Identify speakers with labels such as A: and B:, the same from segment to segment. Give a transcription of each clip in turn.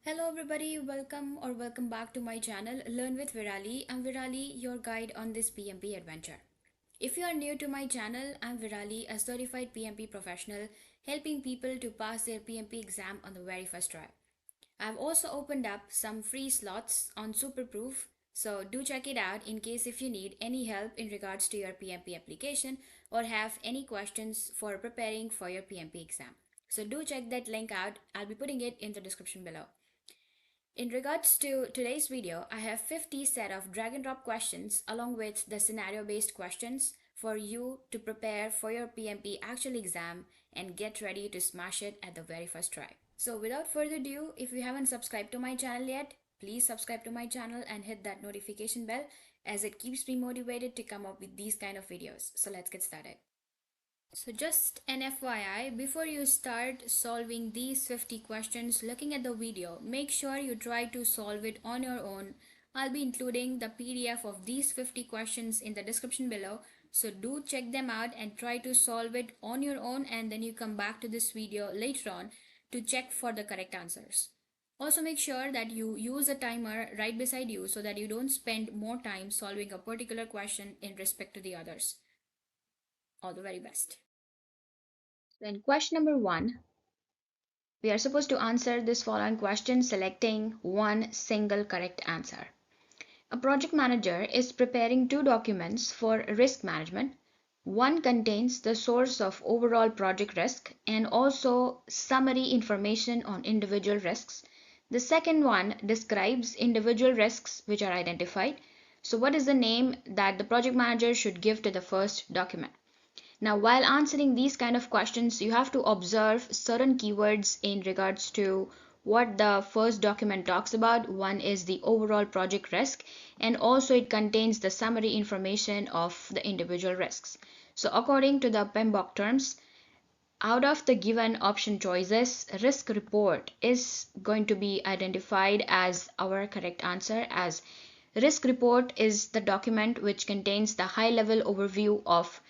A: Hello everybody, welcome back to my channel Learn with Virali. I'm Virali, your guide on this PMP adventure. If you are new to my channel, I'm Virali, a certified PMP professional helping people to pass their PMP exam on the very first try. I've also opened up some free slots on SUPERPROF, so do check it out in case if you need any help in regards to your PMP application or have any questions for preparing for your PMP exam. So do check that link out. I'll be putting it in the description below. In regards to today's video, I have 50 set of drag and drop questions along with the scenario based questions for you to prepare for your PMP actual exam and get ready to smash it at the very first try. So without further ado, if you haven't subscribed to my channel yet, please subscribe to my channel and hit that notification bell as it keeps me motivated to come up with these kind of videos. So let's get started. So just an FYI, before you start solving these 50 questions, looking at the video, make sure you try to solve it on your own. I'll be including the PDF of these 50 questions in the description below. So do check them out and try to solve it on your own, and then you come back to this video later on to check for the correct answers. Also make sure that you use a timer right beside you so that you don't spend more time solving a particular question in respect to the others. All the very best. Then question number 1, we are supposed to answer this following question selecting one single correct answer. A project manager is preparing two documents for risk management. One contains the source of overall project risk and also summary information on individual risks. The second one describes individual risks which are identified. So what is the name that the project manager should give to the first document? Now, while answering these kind of questions, you have to observe certain keywords in regards to what the first document talks about. One is the overall project risk, and also it contains the summary information of the individual risks. So according to the PMBOK terms, out of the given option choices, risk report is going to be identified as our correct answer, as risk report is the document which contains the high level overview of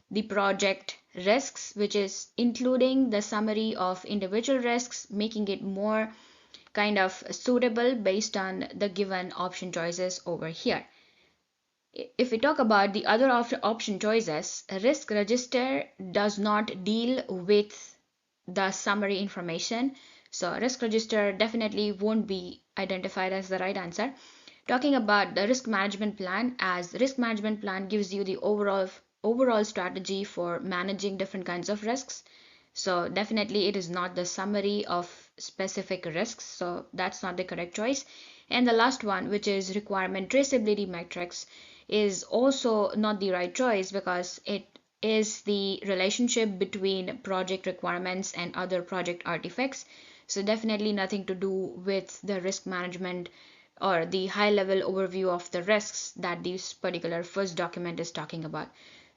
A: the project risks, which is including the summary of individual risks, making it more kind of suitable based on the given option choices over here. If we talk about the other option choices, risk register does not deal with the summary information, so risk register definitely won't be identified as the right answer. Talking about the risk management plan, as risk management plan gives you the overall strategy for managing different kinds of risks, so definitely it is not the summary of specific risks, so that's not the correct choice. And the last one, which is requirement traceability matrix, is also not the right choice because it is the relationship between project requirements and other project artifacts, so definitely nothing to do with the risk management or the high level overview of the risks that this particular first document is talking about.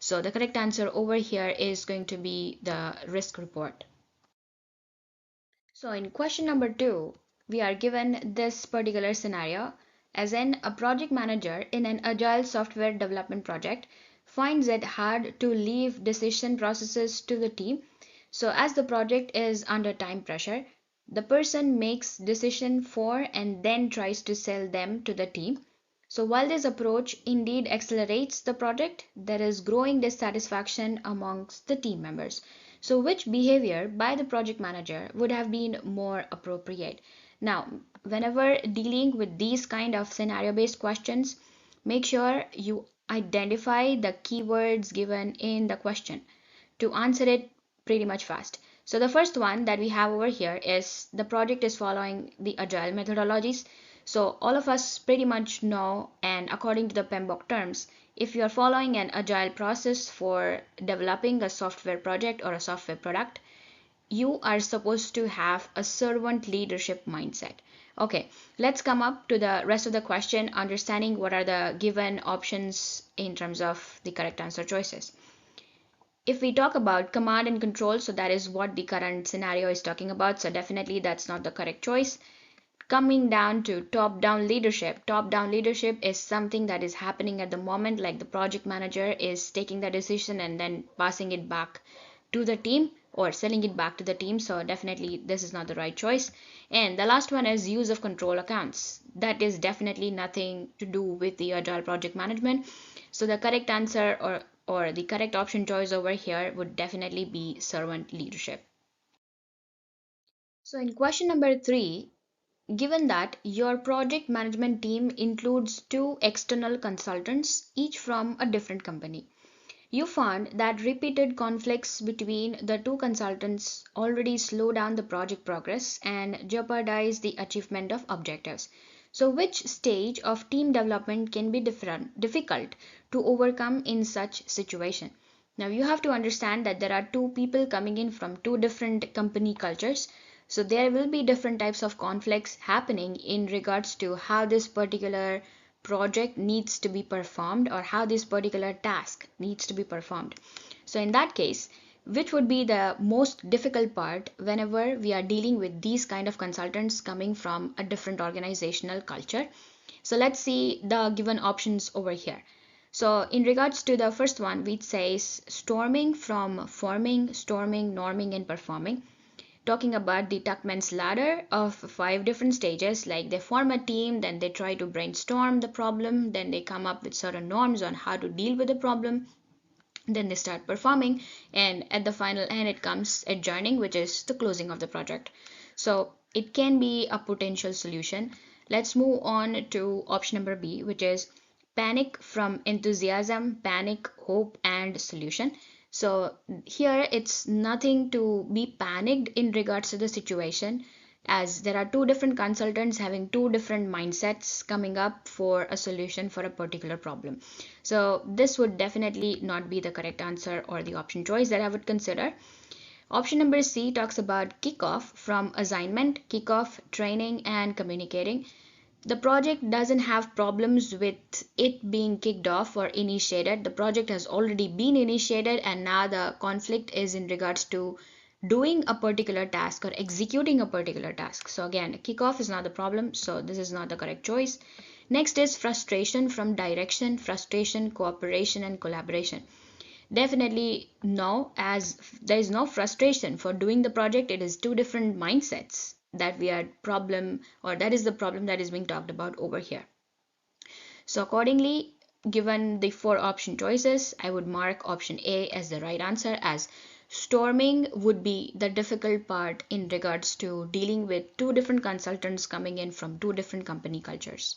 A: So the correct answer over here is going to be the risk report. So in question number 2, we are given this particular scenario, as in a project manager in an agile software development project finds it hard to leave decision processes to the team. So as the project is under time pressure, the person makes decision for and then tries to sell them to the team. So while this approach indeed accelerates the project, there is growing dissatisfaction amongst the team members. So which behavior by the project manager would have been more appropriate? Now, whenever dealing with these kind of scenario based questions, make sure you identify the keywords given in the question to answer it pretty much fast. So the first one that we have over here is the project is following the agile methodologies. So all of us pretty much know, and according to the PMBOK terms, if you are following an agile process for developing a software project or a software product, you are supposed to have a servant leadership mindset. Okay, let's come up to the rest of the question, understanding what are the given options in terms of the correct answer choices. If we talk about command and control, so that is what the current scenario is talking about, so definitely that's not the correct choice. Coming down to top-down leadership is something that is happening at the moment, like the project manager is taking the decision and then passing it back to the team. or selling it back to the team. So definitely this is not the right choice. And the last one is use of control accounts. That is definitely nothing to do with the agile project management. So the correct answer, or the correct option choice over here, would definitely be servant leadership. So in question number 3, given that your project management team includes two external consultants, each from a different company, you found that repeated conflicts between the two consultants already slow down the project progress and jeopardize the achievement of objectives. So, which stage of team development can be difficult to overcome in such situation? Now, you have to understand that there are two people coming in from two different company cultures. So, there will be different types of conflicts happening in regards to how this particular project needs to be performed, or how this particular task needs to be performed. So in that case, which would be the most difficult part whenever we are dealing with these kind of consultants coming from a different organizational culture? So let's see the given options over here. So in regards to the first one, which says storming from forming, storming, norming, and performing, talking about the Tuckman's ladder of 5 different stages. Like they form a team, then they try to brainstorm the problem, then they come up with certain norms on how to deal with the problem, then they start performing, and at the final end it comes adjourning, which is the closing of the project. So it can be a potential solution. Let's move on to option number B, which is panic from enthusiasm, panic, hope, and solution. So here it's nothing to be panicked in regards to the situation, as there are two different consultants having two different mindsets coming up for a solution for a particular problem. So this would definitely not be the correct answer or the option choice that I would consider. Option number C talks about kickoff from assignment, kickoff, training, and communicating. The project doesn't have problems with it being kicked off or initiated. The project has already been initiated, and now the conflict is in regards to doing a particular task or executing a particular task. So again, kickoff is not the problem, so this is not the correct choice. Next is frustration from direction, frustration, cooperation, and collaboration. Definitely no, as there is no frustration for doing the project. It is two different mindsets that we are problem, or that is the problem that is being talked about over here. So accordingly, given the 4 option choices, I would mark option A as the right answer, as storming would be the difficult part in regards to dealing with two different consultants coming in from two different company cultures.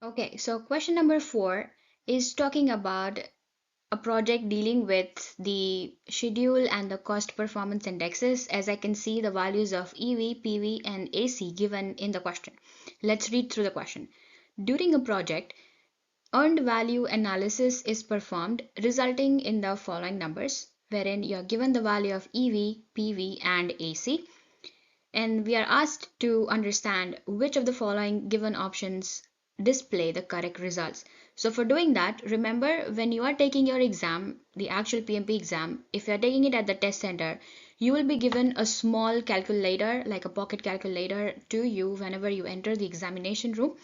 A: Okay, so question number 4 is talking about a project dealing with the schedule and the cost performance indexes. As I can see the values of EV, PV, and AC given in the question. Let's read through the question. During a project, earned value analysis is performed, resulting in the following numbers, wherein you are given the value of EV, PV, and AC, and we are asked to understand which of the following given options display the correct results. So for doing that, remember, when you are taking your exam, the actual PMP exam, if you are taking it at the test center, you will be given a small calculator, like a pocket calculator, to you whenever you enter the examination room.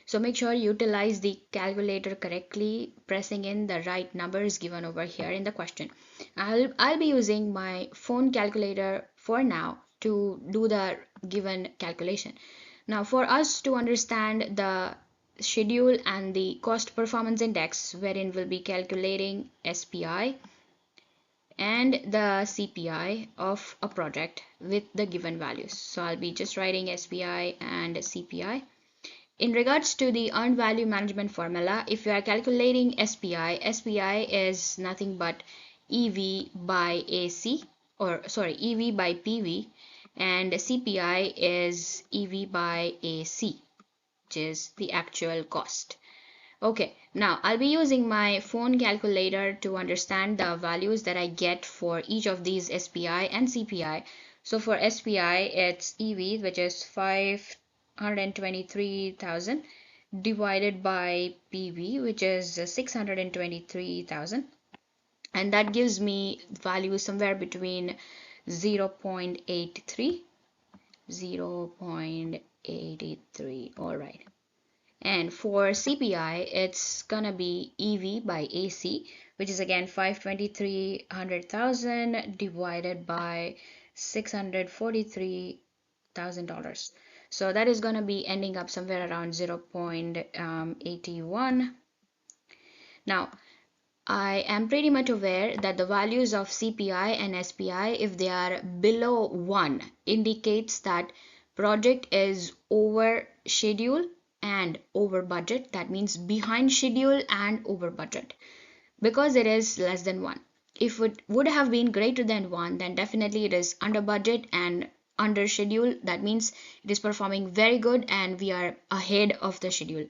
A: So make sure you utilize the calculator correctly, pressing in the right numbers given over here in the question. I'll be using my phone calculator for now to do the given calculation. Now for us to understand the schedule and the cost performance index, wherein we'll be calculating SPI and the CPI of a project with the given values. So I'll be just writing SPI and CPI. In regards to the earned value management formula, if you are calculating SPI, SPI is nothing but EV by AC, or sorry, EV by PV, and CPI is EV by AC, which is the actual cost. Okay, now I'll be using my phone calculator to understand the values that I get for each of these SPI and CPI. So for SPI, it's EV, which is 523,000, divided by PV, which is 623,000, and that gives me value somewhere between 0.83, 0.83. All right. And for CPI, it's gonna be EV by AC, which is again 523,000 divided by $643,000. So that is going to be ending up somewhere around 0.81. Now, I am pretty much aware that the values of CPI and SPI, if they are below 1, indicates that project is over schedule and over budget. That means behind schedule and over budget, because it is less than 1. If it would have been greater than 1, then definitely it is under budget and under schedule. That means it is performing very good and we are ahead of the schedule.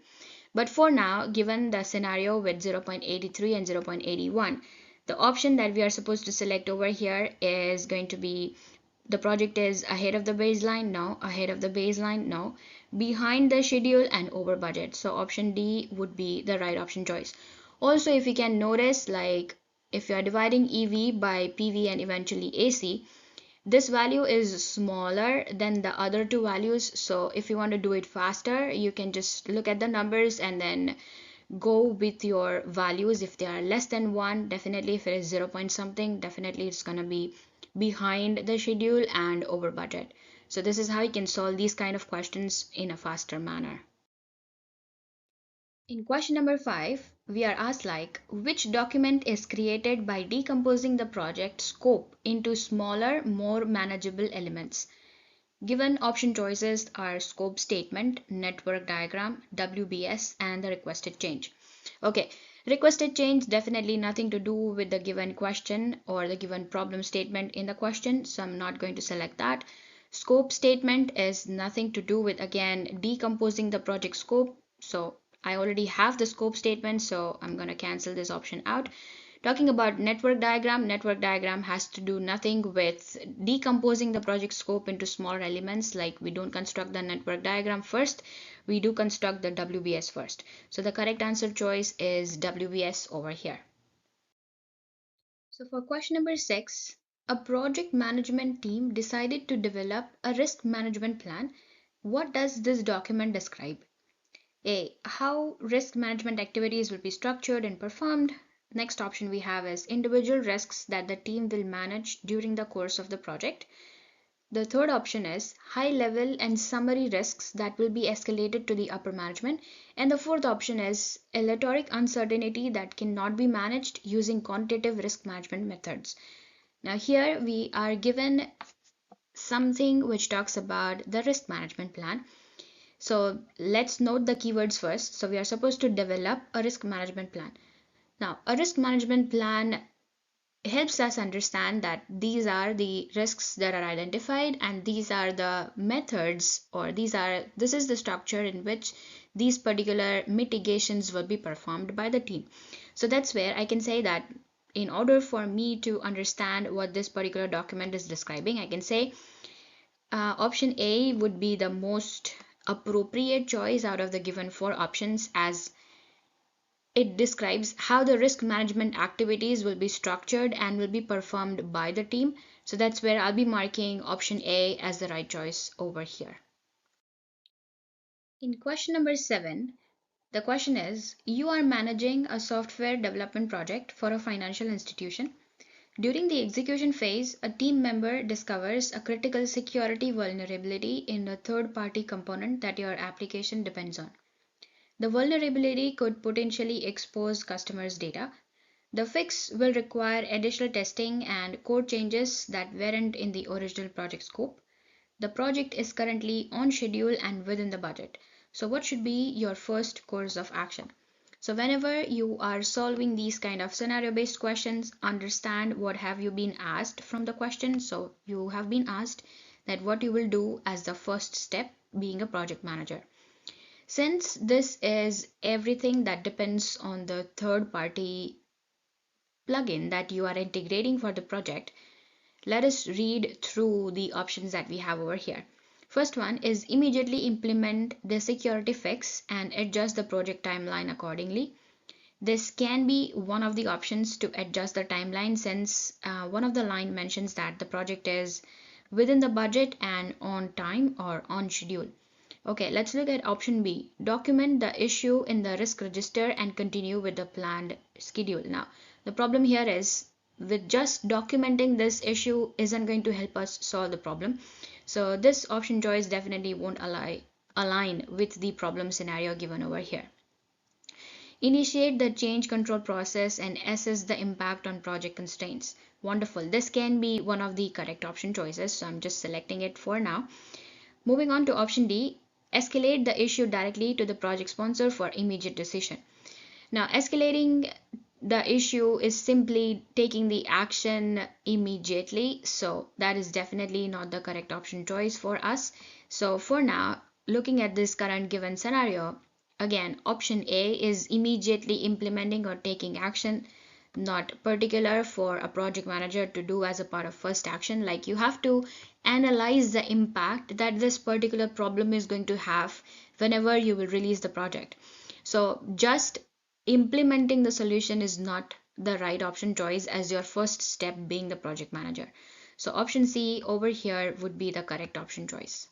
A: But for now, given the scenario with 0.83 and 0.81, the option that we are supposed to select over here is going to be the project is ahead of the baseline, no, ahead of the baseline, no, behind the schedule and over budget. So option D would be the right option choice. Also, if you can notice, like if you are dividing EV by PV and eventually AC, this value is smaller than the other two values. So if you want to do it faster, you can just look at the numbers and then go with your values. If they are less than 1, definitely. If it is 0 point something, definitely it's going to be behind the schedule and over budget. So this is how you can solve these kind of questions in a faster manner. In question number 5, we are asked like, which document is created by decomposing the project scope into smaller, more manageable elements? Given option choices are scope statement, network diagram, WBS, and the requested change. Okay, requested change definitely nothing to do with the given question or the given problem statement in the question, so I'm not going to select that. Scope statement is nothing to do with, again, decomposing the project scope, so I already have the scope statement, so I'm going to cancel this option out. Talking about network diagram has to do nothing with decomposing the project scope into smaller elements. Like we don't construct the network diagram first, we do construct the WBS first. So the correct answer choice is WBS over here. So for question number 6, a project management team decided to develop a risk management plan. What does this document describe? A. How risk management activities will be structured and performed. Next option we have is individual risks that the team will manage during the course of the project. The third option is high level and summary risks that will be escalated to the upper management. And the fourth option is elatoric uncertainty that cannot be managed using quantitative risk management methods. Now here we are given something which talks about the risk management plan. So let's note the keywords first. So we are supposed to develop a risk management plan. Now, a risk management plan helps us understand that these are the risks that are identified and these are the methods, or this is the structure in which these particular mitigations will be performed by the team. So that's where I can say that in order for me to understand what this particular document is describing, I can say option A would be the most appropriate choice out of the given 4 options, as it describes how the risk management activities will be structured and will be performed by the team. So that's where I'll be marking option A as the right choice over here. In question number 7, the question is, you are managing a software development project for a financial institution. During the execution phase, a team member discovers a critical security vulnerability in a third-party component that your application depends on. The vulnerability could potentially expose customers' data. The fix will require additional testing and code changes that weren't in the original project scope. The project is currently on schedule and within the budget. So what should be your first course of action? So whenever you are solving these kind of scenario based questions, understand what have you been asked from the question. So you have been asked that what you will do as the first step being a project manager. Since this is everything that depends on the third party plugin that you are integrating for the project, let us read through the options that we have over here. First one is immediately implement the security fix and adjust the project timeline accordingly. This can be one of the options to adjust the timeline, since one of the line mentions that the project is within the budget and on time or on schedule. Okay, let's look at option B. Document the issue in the risk register and continue with the planned schedule. Now, The problem here is with just documenting this issue isn't going to help us solve the problem. So this option choice definitely won't align with the problem scenario given over here. Initiate the change control process and assess the impact on project constraints. Wonderful. This can be one of the correct option choices, so I'm just selecting it for now. Moving on to option D, escalate the issue directly to the project sponsor for immediate decision. Now, escalating the issue is simply taking the action immediately, so that is definitely not the correct option choice for us. So for now, looking at this current given scenario, again, option A is immediately implementing or taking action, not particular for a project manager to do as a part of first action. Like, you have to analyze the impact that this particular problem is going to have whenever you will release the project. So just implementing the solution is not the right option choice as your first step being the project manager. So option C over here would be the correct option choice.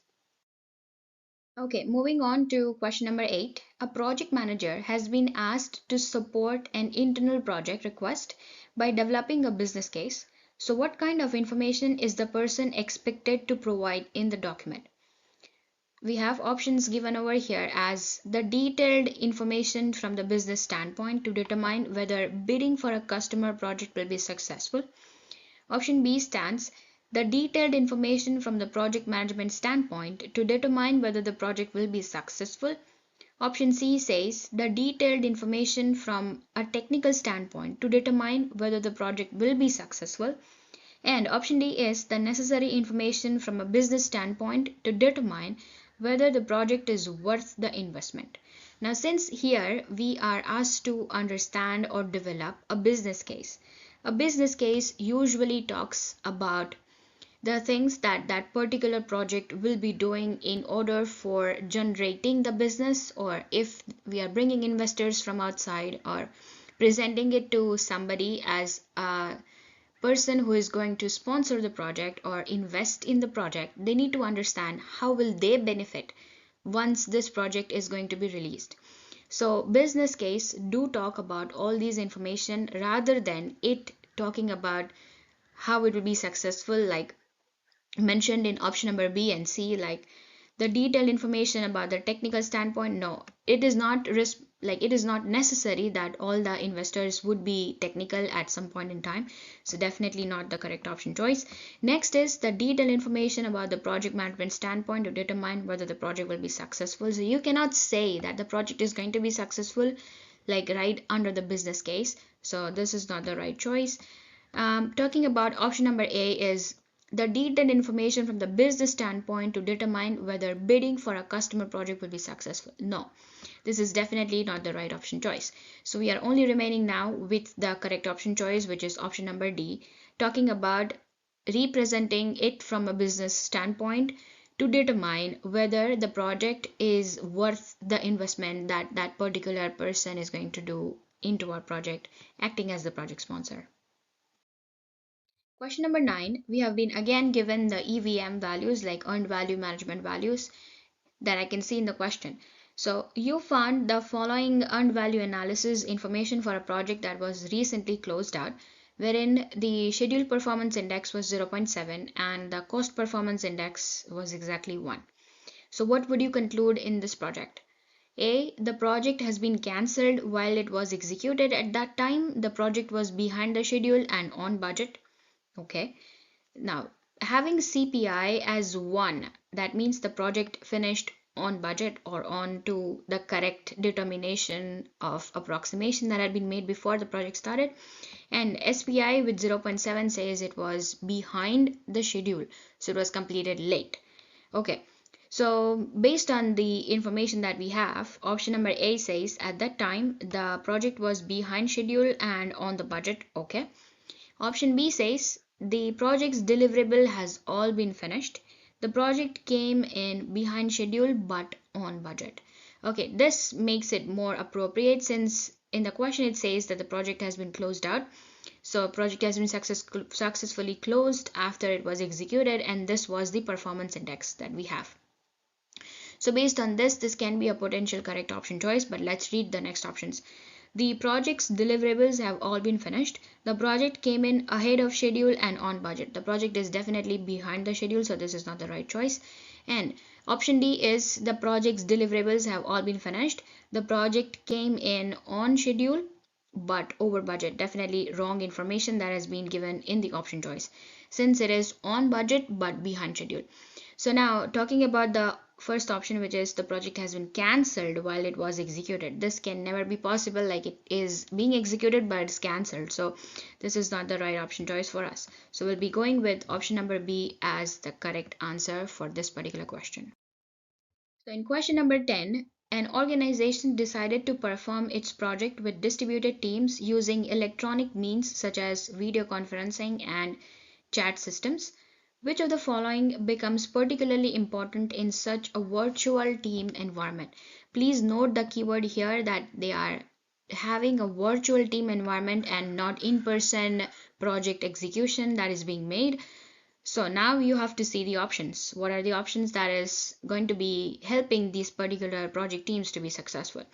A: Okay, moving on to question number 8. A project manager has been asked to support an internal project request by developing a business case. So what kind of information is the person expected to provide in the document? We have options given over here as the detailed information from the business standpoint to determine whether bidding for a customer project will be successful. Option B stands the detailed information from the project management standpoint to determine whether the project will be successful. Option C says the detailed information from a technical standpoint to determine whether the project will be successful. And option D is the necessary information from a business standpoint to determine whether the project is worth the investment. Now, since here we are asked to understand or develop a business case usually talks about the things that that particular project will be doing in order for generating the business, or if we are bringing investors from outside or presenting it to somebody as a person who is going to sponsor the project or invest in the project, they need to understand how will they benefit once this project is going to be released. So business case do talk about all these information rather than it talking about how it will be successful, like mentioned in option number B and C, like the detailed information about the technical standpoint. No, it is not it is not necessary that all the investors would be technical at some point in time, so definitely not the correct option choice. Next is the detailed information about the project management standpoint to determine whether the project will be successful. So you cannot say that the project is going to be successful like right under the business case, so this is not the right choice. Talking about option number A is the detailed information from the business standpoint to determine whether bidding for a customer project will be successful. No, this is definitely not the right option choice. So we are only remaining now with the correct option choice, which is option number D, talking about representing it from a business standpoint to determine whether the project is worth the investment that that particular person is going to do into our project, acting as the project sponsor. Question number 9, we have been again given the EVM values, like earned value management values, that I can see in the question. So you found the following earned value analysis information for a project that was recently closed out, wherein the schedule performance index was 0.7 and the cost performance index was exactly 1. So what would you conclude in this project? A, the project has been cancelled while it was executed. At that time, the project was behind the schedule and on budget. Okay, now having CPI as 1, that means the project finished on budget or on to the correct determination of approximation that had been made before the project started. And SPI with 0.7 says it was behind the schedule, so it was completed late. Okay, so based on the information that we have, option number A says at that time the project was behind schedule and on the budget. Okay, option B says the project's deliverable has all been finished. The project came in behind schedule but on budget. Okay, this makes it more appropriate since in the question it says that the project has been closed out. So project has been successfully closed after it was executed, and this was the performance index that we have. So based on this can be a potential correct option choice, but let's read the next options. The project's deliverables have all been finished. The project came in ahead of schedule and on budget. The project is definitely behind the schedule, so this is not the right choice. And option D is the project's deliverables have all been finished. The project came in on schedule but over budget. Definitely wrong information that has been given in the option choice, since it is on budget but behind schedule. So now talking about the first option, which is the project has been cancelled while it was executed. This can never be possible, like it is being executed but it's cancelled. So this is not the right option choice for us. So we'll be going with option number B as the correct answer for this particular question. So in question number 10, an organization decided to perform its project with distributed teams using electronic means such as video conferencing and chat systems. Which of the following becomes particularly important in such a virtual team environment? Please note the keyword here that they are having a virtual team environment and not in-person project execution that is being made. So now you have to see the options. What are the options that is going to be helping these particular project teams to be successful?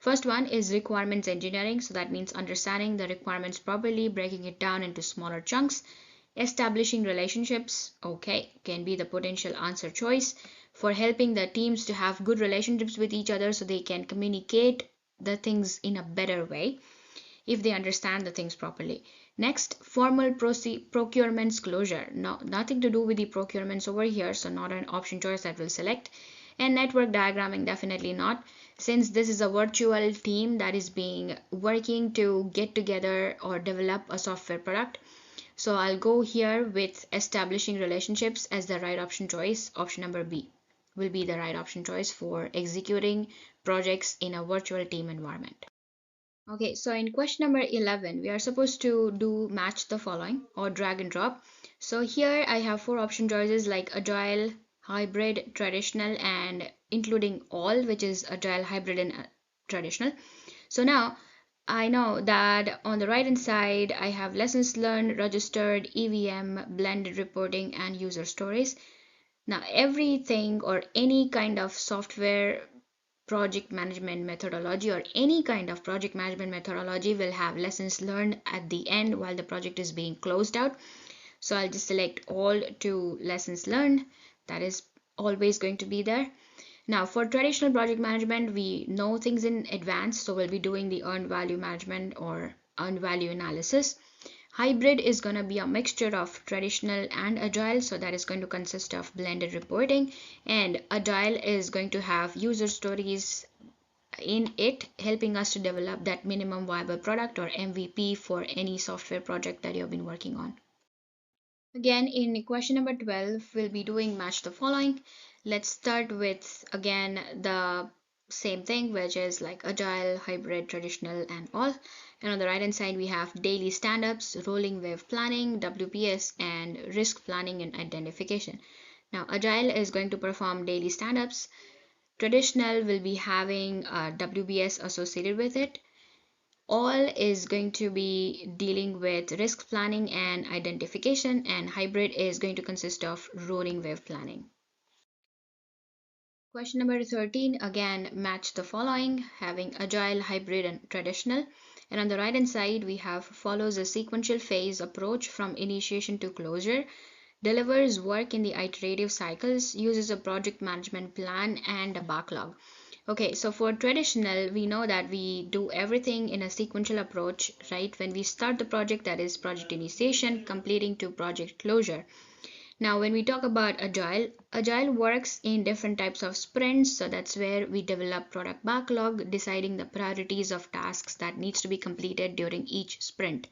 A: First one is requirements engineering. So that means understanding the requirements properly, breaking it down into smaller chunks. Establishing relationships, okay, can be the potential answer choice for helping the teams to have good relationships with each other so they can communicate the things in a better way if they understand the things properly. Next, formal procurements closure. No, nothing to do with the procurements over here, so not an option choice that we'll select. And network diagramming, definitely not, since this is a virtual team that is being working to get together or develop a software product. So I'll go here with establishing relationships as the right option choice. Option number B will be the right option choice for executing projects in a virtual team environment. Okay, so in question number 11, we are supposed to do match the following or drag and drop. So here I have four option choices like agile, hybrid, traditional, and including all, which is agile, hybrid, and traditional. So now I know that on the right hand side I have lessons learned, registered, EVM, blended reporting, and user stories. Now everything or any kind of software project management methodology or any kind of project management methodology will have lessons learned at the end while the project is being closed out. So I'll just select all to lessons learned. That is always going to be there. Now for traditional project management, we know things in advance, so we'll be doing the earned value management or earned value analysis. Hybrid is going to be a mixture of traditional and agile, so that is going to consist of blended reporting, and agile is going to have user stories in it, helping us to develop that minimum viable product or MVP for any software project that you've been working on. Again, in question number 12, we'll be doing match the following. Let's start with again the same thing, which is like agile, hybrid, traditional, and all. And on the right hand side, we have daily stand-ups, rolling wave planning, WPS, and risk planning and identification. Now, agile is going to perform daily stand-ups. Traditional will be having WBS associated with it. All is going to be dealing with risk planning and identification, and hybrid is going to consist of rolling wave planning. Question number 13, again match the following, having agile, hybrid, and traditional. And on the right hand side we have follows a sequential phase approach from initiation to closure, delivers work in the iterative cycles, uses a project management plan and a backlog. Okay, so for traditional, we know that we do everything in a sequential approach, right? When we start the project, that is project initiation, completing to project closure. Now, when we talk about agile, agile works in different types of sprints. So that's where we develop product backlog, deciding the priorities of tasks that needs to be completed during each sprint.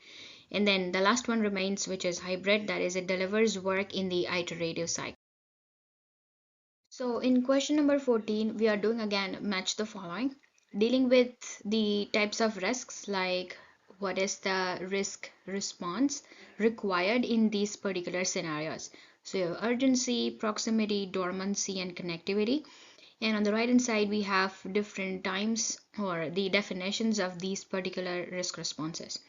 A: And then the last one remains, which is hybrid, that is it delivers work in the iterative cycle. So in question number 14, we are doing again match the following, dealing with the types of risks like what is the risk response required in these particular scenarios. So you have urgency, proximity, dormancy, and connectivity. And on the right hand side, we have different times or the definitions of these particular risk responses.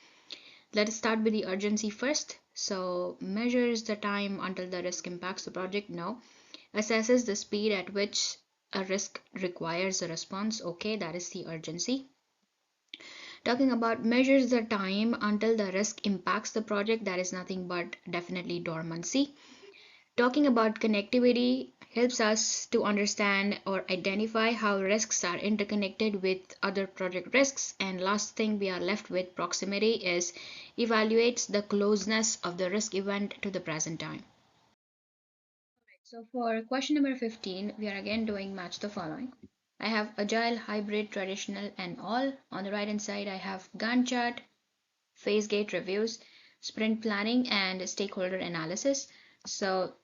A: Let us start with the urgency first. So measures the time until the risk impacts the project. No. Assesses the speed at which a risk requires a response. Okay, that is the urgency. Talking about measures the time until the risk impacts the project, that is nothing but definitely dormancy. Talking about connectivity helps us to understand or identify how risks are interconnected with other project risks. And last thing we are left with, proximity, is evaluates the closeness of the risk event to the present time. So for question number 15, we are again doing match the following. I have agile, hybrid, traditional, and all. On the right hand side, I have Gantt chart, phase gate reviews, sprint planning, and stakeholder analysis. So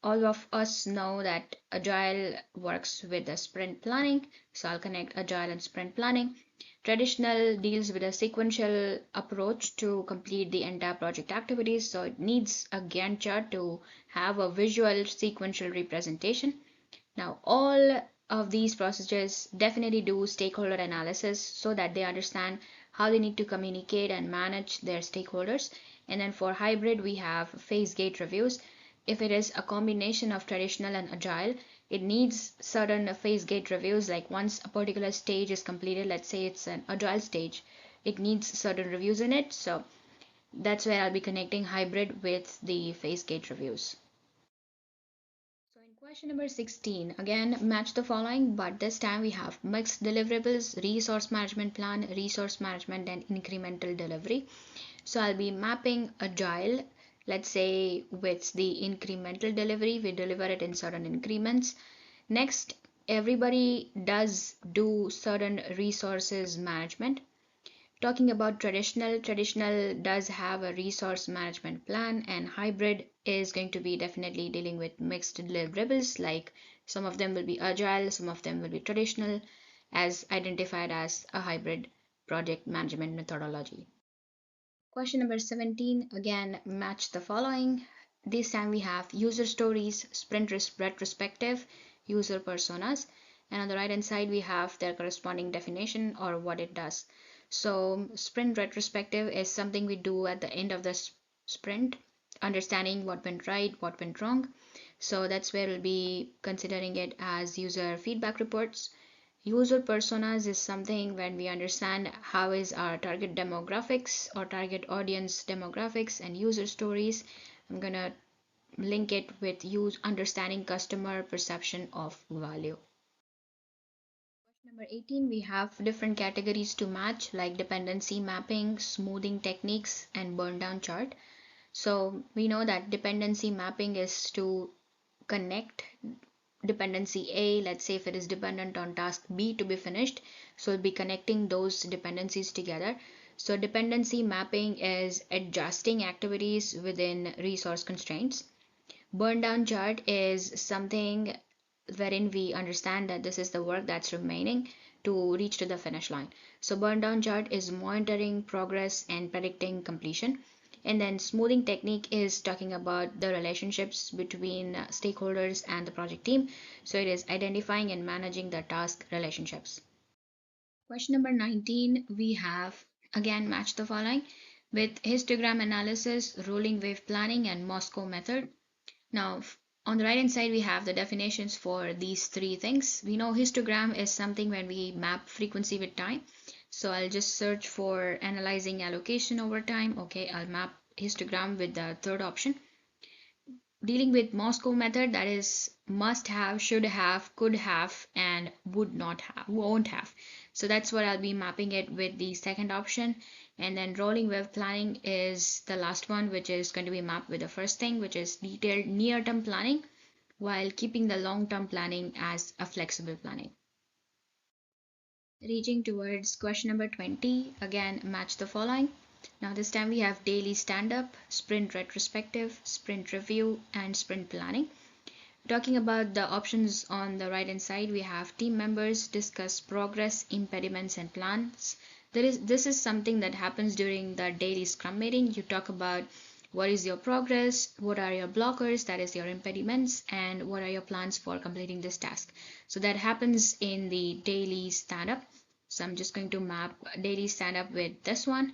A: all of us know that agile works with the sprint planning, so I'll connect agile and sprint planning. Traditional deals with a sequential approach to complete the entire project activities, so it needs a Gantt chart to have a visual sequential representation. Now all of these processes definitely do stakeholder analysis so that they understand how they need to communicate and manage their stakeholders. And then for hybrid, we have phase gate reviews. If it is a combination of traditional and agile, it needs certain phase gate reviews. Like once a particular stage is completed, let's say it's an agile stage, it needs certain reviews in it. So that's where I'll be connecting hybrid with the phase gate reviews. So in question number 16, again match the following, but this time we have mixed deliverables, resource management plan, resource management, and incremental delivery. So I'll be mapping agile, let's say with the incremental delivery, we deliver it in certain increments. Next, everybody does do certain resources management. Talking about traditional does have a resource management plan, and hybrid is going to be definitely dealing with mixed deliverables, like some of them will be agile, some of them will be traditional, as identified as a hybrid project management methodology. Question number 17, again match the following. This time we have user stories, sprint retrospective, user personas, and on the right hand side we have their corresponding definition or what it does. So sprint retrospective is something we do at the end of the sprint, understanding what went right, what went wrong. So that's where we'll be considering it as user feedback reports. User personas is something when we understand how is our target demographics or target audience demographics, and user stories, I'm gonna link it with use understanding customer perception of value. Number 18, we have different categories to match like dependency mapping, smoothing techniques, and burn down chart. So we know that dependency mapping is to connect dependency A, let's say if it is dependent on task B to be finished, so we'll be connecting those dependencies together. So dependency mapping is adjusting activities within resource constraints. Burn down chart is something wherein we understand that this is the work that's remaining to reach to the finish line. So burn down chart is monitoring progress and predicting completion. And then smoothing technique is talking about the relationships between stakeholders and the project team. So it is identifying and managing the task relationships. Question number 19, we have again match the following with histogram analysis, rolling wave planning, and Moscow method. Now, on the right hand side, we have the definitions for these three things. We know histogram is something when we map frequency with time. So I'll just search for analyzing allocation over time. Okay, I'll map histogram with the third option. Dealing with Moscow method, that is must have, should have, could have, and would not have, won't have. So that's what I'll be mapping it with the second option. And then rolling wave planning is the last one, which is going to be mapped with the first thing, which is detailed near-term planning, while keeping the long-term planning as a flexible planning. Reaching towards question number 20, again match the following. Now this time we have daily stand-up, sprint retrospective, sprint review, and sprint planning. Talking about the options on the right hand side, we have team members discuss progress, impediments, and plans. This is something that happens during the daily scrum meeting. You talk about what is your progress, what are your blockers, that is your impediments, and what are your plans for completing this task. So that happens in the daily stand up. So I'm just going to map daily stand up with this one.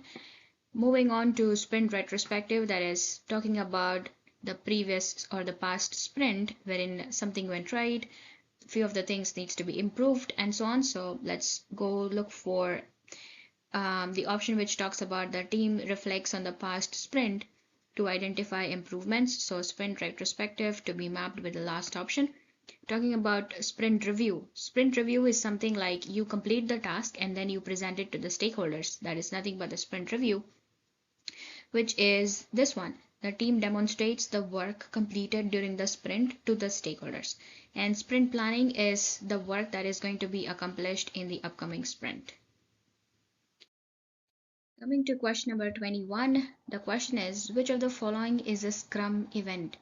A: Moving on to sprint retrospective, that is talking about the previous or the past sprint wherein something went right, few of the things needs to be improved and so on. So let's go look for the option which talks about the team reflects on the past sprint to identify improvements. So sprint retrospective to be mapped with the last option. Talking about sprint review. Sprint review is something like you complete the task and then you present it to the stakeholders. That is nothing but the sprint review, which is this one. The team demonstrates the work completed during the sprint to the stakeholders. And sprint planning is the work that is going to be accomplished in the upcoming sprint. Coming to question number 21, the question is, which of the following is a Scrum event?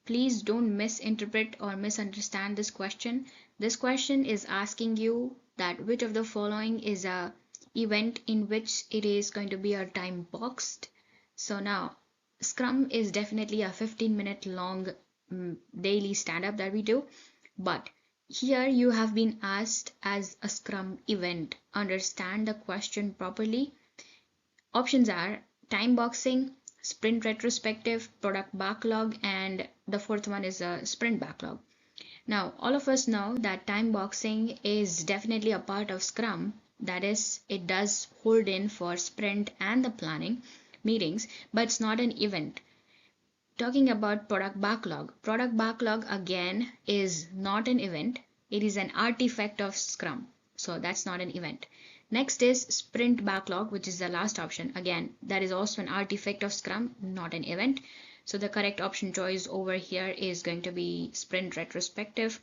A: Please don't misinterpret or misunderstand this question. This question is asking you that which of the following is a event in which it is going to be a time boxed. So now, Scrum is definitely a 15-minute long daily stand-up that we do, but here you have been asked as a Scrum event. Understand the question properly. Options are time boxing, sprint retrospective, product backlog, and the fourth one is a sprint backlog. Now, all of us know that time boxing is definitely a part of Scrum. That is, it does hold in for sprint and the planning meetings, but it's not an event. Talking about product backlog again is not an event. It is an artifact of Scrum. So that's not an event. Next is sprint backlog, which is the last option. Again, that is also an artifact of Scrum, not an event. So the correct option choice over here is going to be sprint retrospective,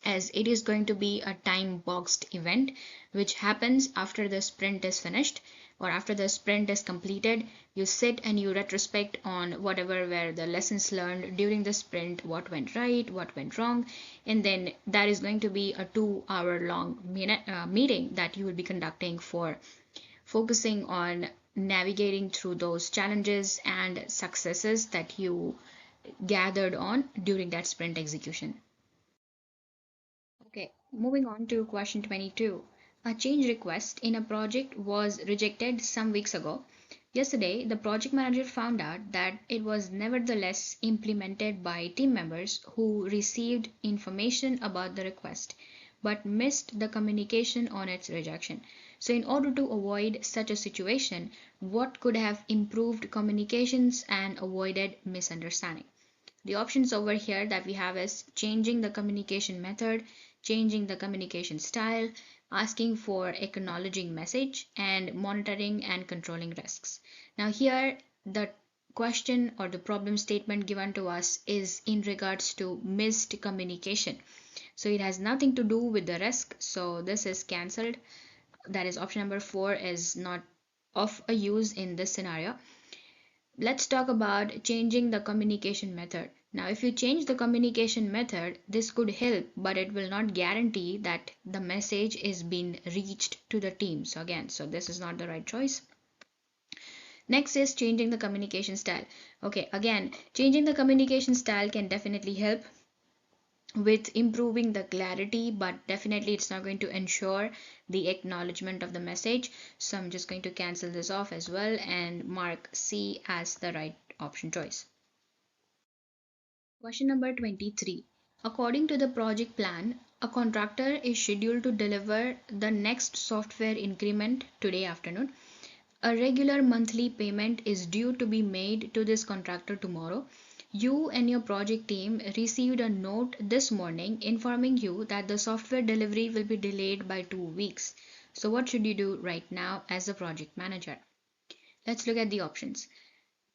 A: as it is going to be a time boxed event which happens after the sprint is finished or after the sprint is completed. You sit and you retrospect on whatever were the lessons learned during the sprint, what went right, what went wrong, and then that is going to be a 2-hour long meeting that you will be conducting for focusing on navigating through those challenges and successes that you gathered on during that sprint execution. Okay, moving on to question 22. A change request in a project was rejected some weeks ago. Yesterday, the project manager found out that it was nevertheless implemented by team members who received information about the request but missed the communication on its rejection. So, in order to avoid such a situation, what could have improved communications and avoided misunderstanding? The options over here that we have is changing the communication method, changing the communication style, asking for acknowledging message, and monitoring and controlling risks. Now here the question or the problem statement given to us is in regards to missed communication. So it has nothing to do with the risk. So this is cancelled. That is option number 4 is not of a use in this scenario. Let's talk about changing the communication method. Now, if you change the communication method, this could help, but it will not guarantee that the message is being reached to the team. So again, this is not the right choice. Next is changing the communication style. Okay, again, changing the communication style can definitely help with improving the clarity, but definitely it's not going to ensure the acknowledgement of the message. So I'm just going to cancel this off as well and mark C as the right option choice. Question number 23. According to the project plan, a contractor is scheduled to deliver the next software increment today afternoon. A regular monthly payment is due to be made to this contractor tomorrow. You and your project team received a note this morning informing you that the software delivery will be delayed by 2 weeks. So what should you do right now as a project manager? Let's look at the options.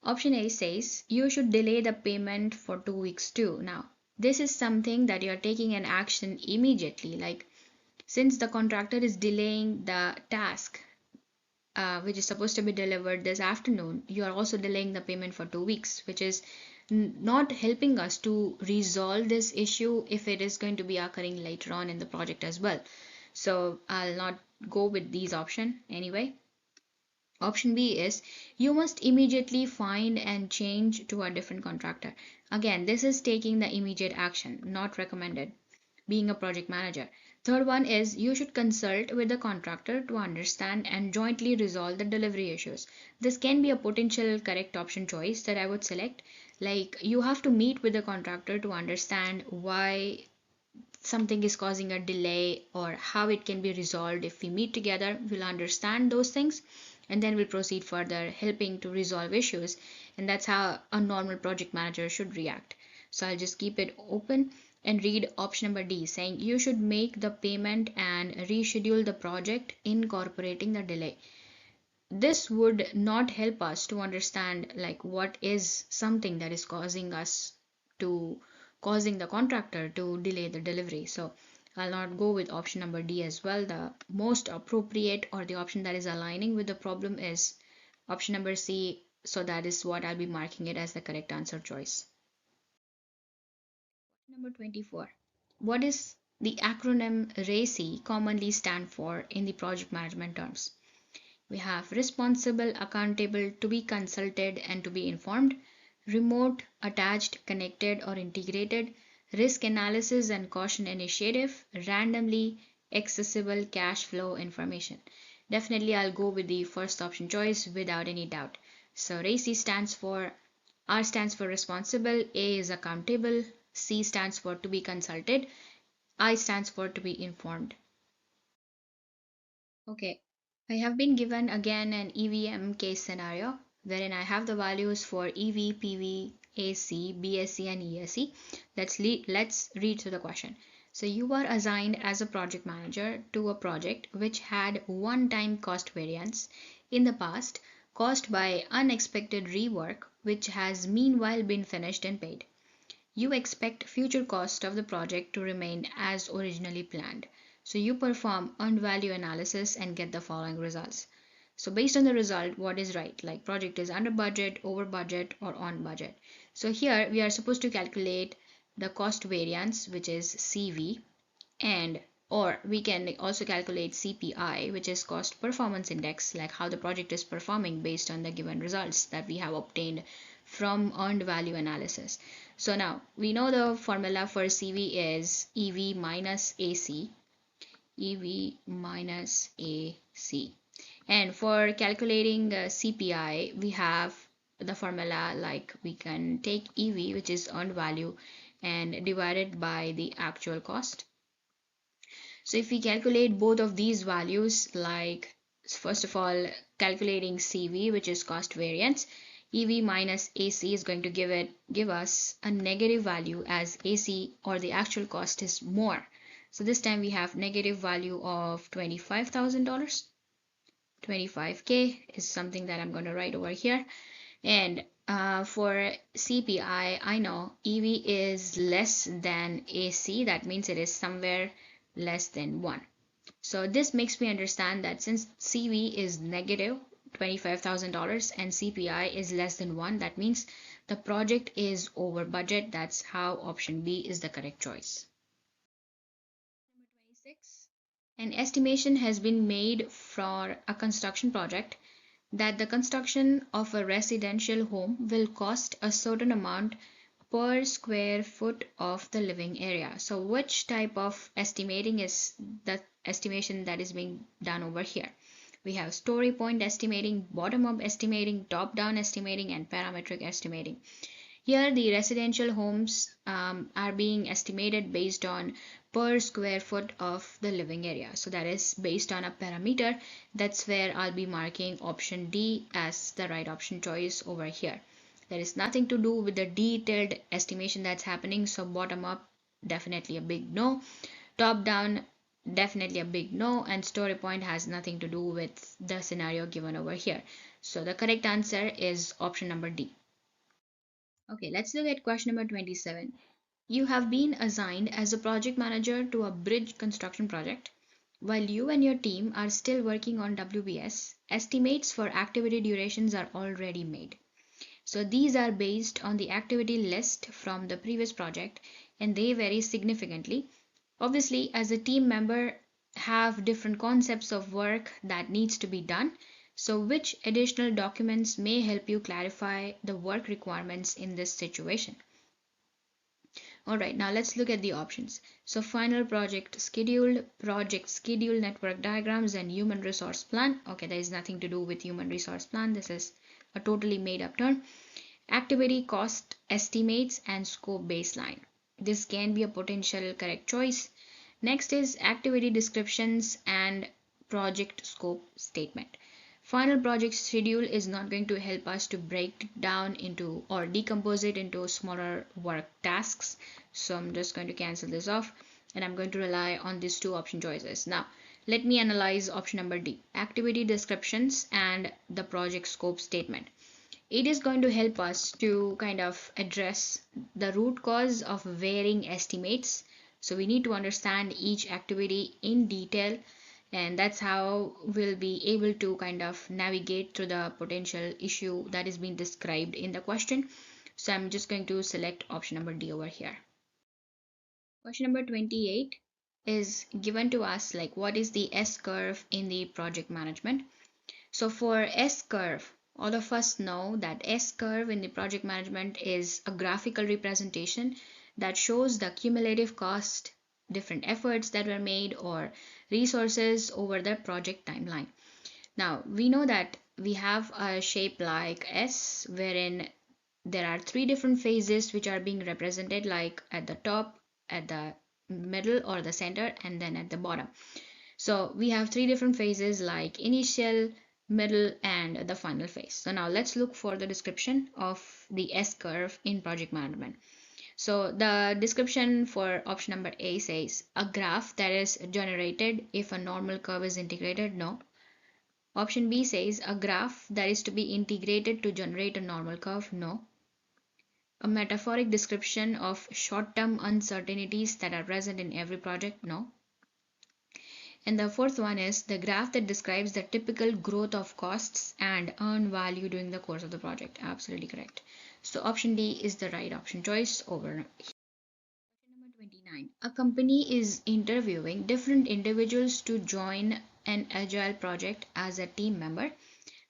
A: Option A says you should delay the payment for 2 weeks too. Now, this is something that you're taking an action immediately. Like, since the contractor is delaying the task, which is supposed to be delivered this afternoon, you are also delaying the payment for 2 weeks, which is not helping us to resolve this issue if it is going to be occurring later on in the project as well. So I'll not go with these options anyway. Option B is you must immediately find and change to a different contractor. Again, this is taking the immediate action, not recommended, being a project manager. Third one is you should consult with the contractor to understand and jointly resolve the delivery issues. This can be a potential correct option choice that I would select. Like, you have to meet with the contractor to understand why something is causing a delay or how it can be resolved. If we meet together, we'll understand those things and then we'll proceed further, helping to resolve issues. And that's how a normal project manager should react. So I'll just keep it open and read option number D, saying you should make the payment and reschedule the project, incorporating the delay. This would not help us to understand like what is something that is causing the contractor to delay the delivery. So I'll not go with option number D as well. The most appropriate, or the option that is aligning with the problem, is option number C. So that is what I'll be marking it as the correct answer choice. Number 24. What is the acronym RACI commonly stand for in the project management terms? We have responsible, accountable, to be consulted, and to be informed, remote, attached, connected, or integrated, risk analysis and caution initiative, randomly accessible cash flow information. Definitely, I'll go with the first option choice without any doubt. So, RACI stands for R stands for responsible, A is accountable, C stands for to be consulted, I stands for to be informed. Okay, I have been given again an EVM case scenario wherein I have the values for EV, PV, AC, BSC, and ESC. Let's read through the question. So you are assigned as a project manager to a project which had one-time cost variance in the past caused by unexpected rework which has meanwhile been finished and paid. You expect future cost of the project to remain as originally planned. So you perform earned value analysis and get the following results. So based on the result, what is right? Like project is under budget, over budget, or on budget. So here we are supposed to calculate the cost variance, which is CV, and or we can also calculate CPI, which is cost performance index, like how the project is performing based on the given results that we have obtained from earned value analysis. So now we know the formula for CV is EV minus AC, EV minus AC. And for calculating CPI, we have the formula like we can take EV, which is earned value, and divide it by the actual cost. So if we calculate both of these values, like first of all calculating CV, which is cost variance, EV minus AC is going to give us a negative value, as AC or the actual cost is more. So this time we have negative value of $25,000. 25K is something that I'm going to write over here. And for CPI, I know EV is less than AC. That means it is somewhere less than 1. So this makes me understand that since CV is negative $25,000 and CPI is less than 1, that means the project is over budget. That's how option B is the correct choice. Number 26. An estimation has been made for a construction project that the construction of a residential home will cost a certain amount per square foot of the living area. So which type of estimating is the estimation that is being done over here? We have story point estimating, bottom up estimating, top down estimating, and parametric estimating. Here the residential homes are being estimated based on per square foot of the living area. So that is based on a parameter. That's where I'll be marking option D as the right option choice over here. There is nothing to do with the detailed estimation that's happening. So bottom up, definitely a big no. Top down, definitely a big no. And story point has nothing to do with the scenario given over here. So the correct answer is option number D. Okay, let's look at question number 27. You have been assigned as a project manager to a bridge construction project. While you and your team are still working on WBS, estimates for activity durations are already made. So these are based on the activity list from the previous project and they vary significantly. Obviously, as a team member, have different concepts of work that needs to be done. So which additional documents may help you clarify the work requirements in this situation? Alright, now let's look at the options. So final project schedule, network diagrams, and human resource plan. Okay, there is nothing to do with human resource plan. This is a totally made up term. Activity cost estimates and scope baseline. This can be a potential correct choice. Next is activity descriptions and project scope statement. Final project schedule is not going to help us to break it down into or decompose it into smaller work tasks. So I'm just going to cancel this off and I'm going to rely on these two option choices. Now, let me analyze option number D, activity descriptions and the project scope statement. It is going to help us to kind of address the root cause of varying estimates. So we need to understand each activity in detail, and that's how we'll be able to kind of navigate through the potential issue that is being described in the question. So I'm just going to select option number D over here. Question number 28 is given to us like what is the S curve in the project management. So for S curve, all of us know that S curve in the project management is a graphical representation that shows the cumulative cost, different efforts that were made, or resources over the project timeline. Now, we know that we have a shape like S wherein there are three different phases which are being represented, like at the top, at the middle or the center, and then at the bottom. So we have three different phases like initial, middle, and the final phase. So now let's look for the description of the S curve in project management. So the description for option number A says a graph that is generated if a normal curve is integrated. No. Option B says a graph that is to be integrated to generate a normal curve. No. A metaphoric description of short-term uncertainties that are present in every project. No. And the fourth one is the graph that describes the typical growth of costs and earned value during the course of the project. Absolutely correct. So option D is the right option choice over here. Question number 29. A company is interviewing different individuals to join an agile project as a team member.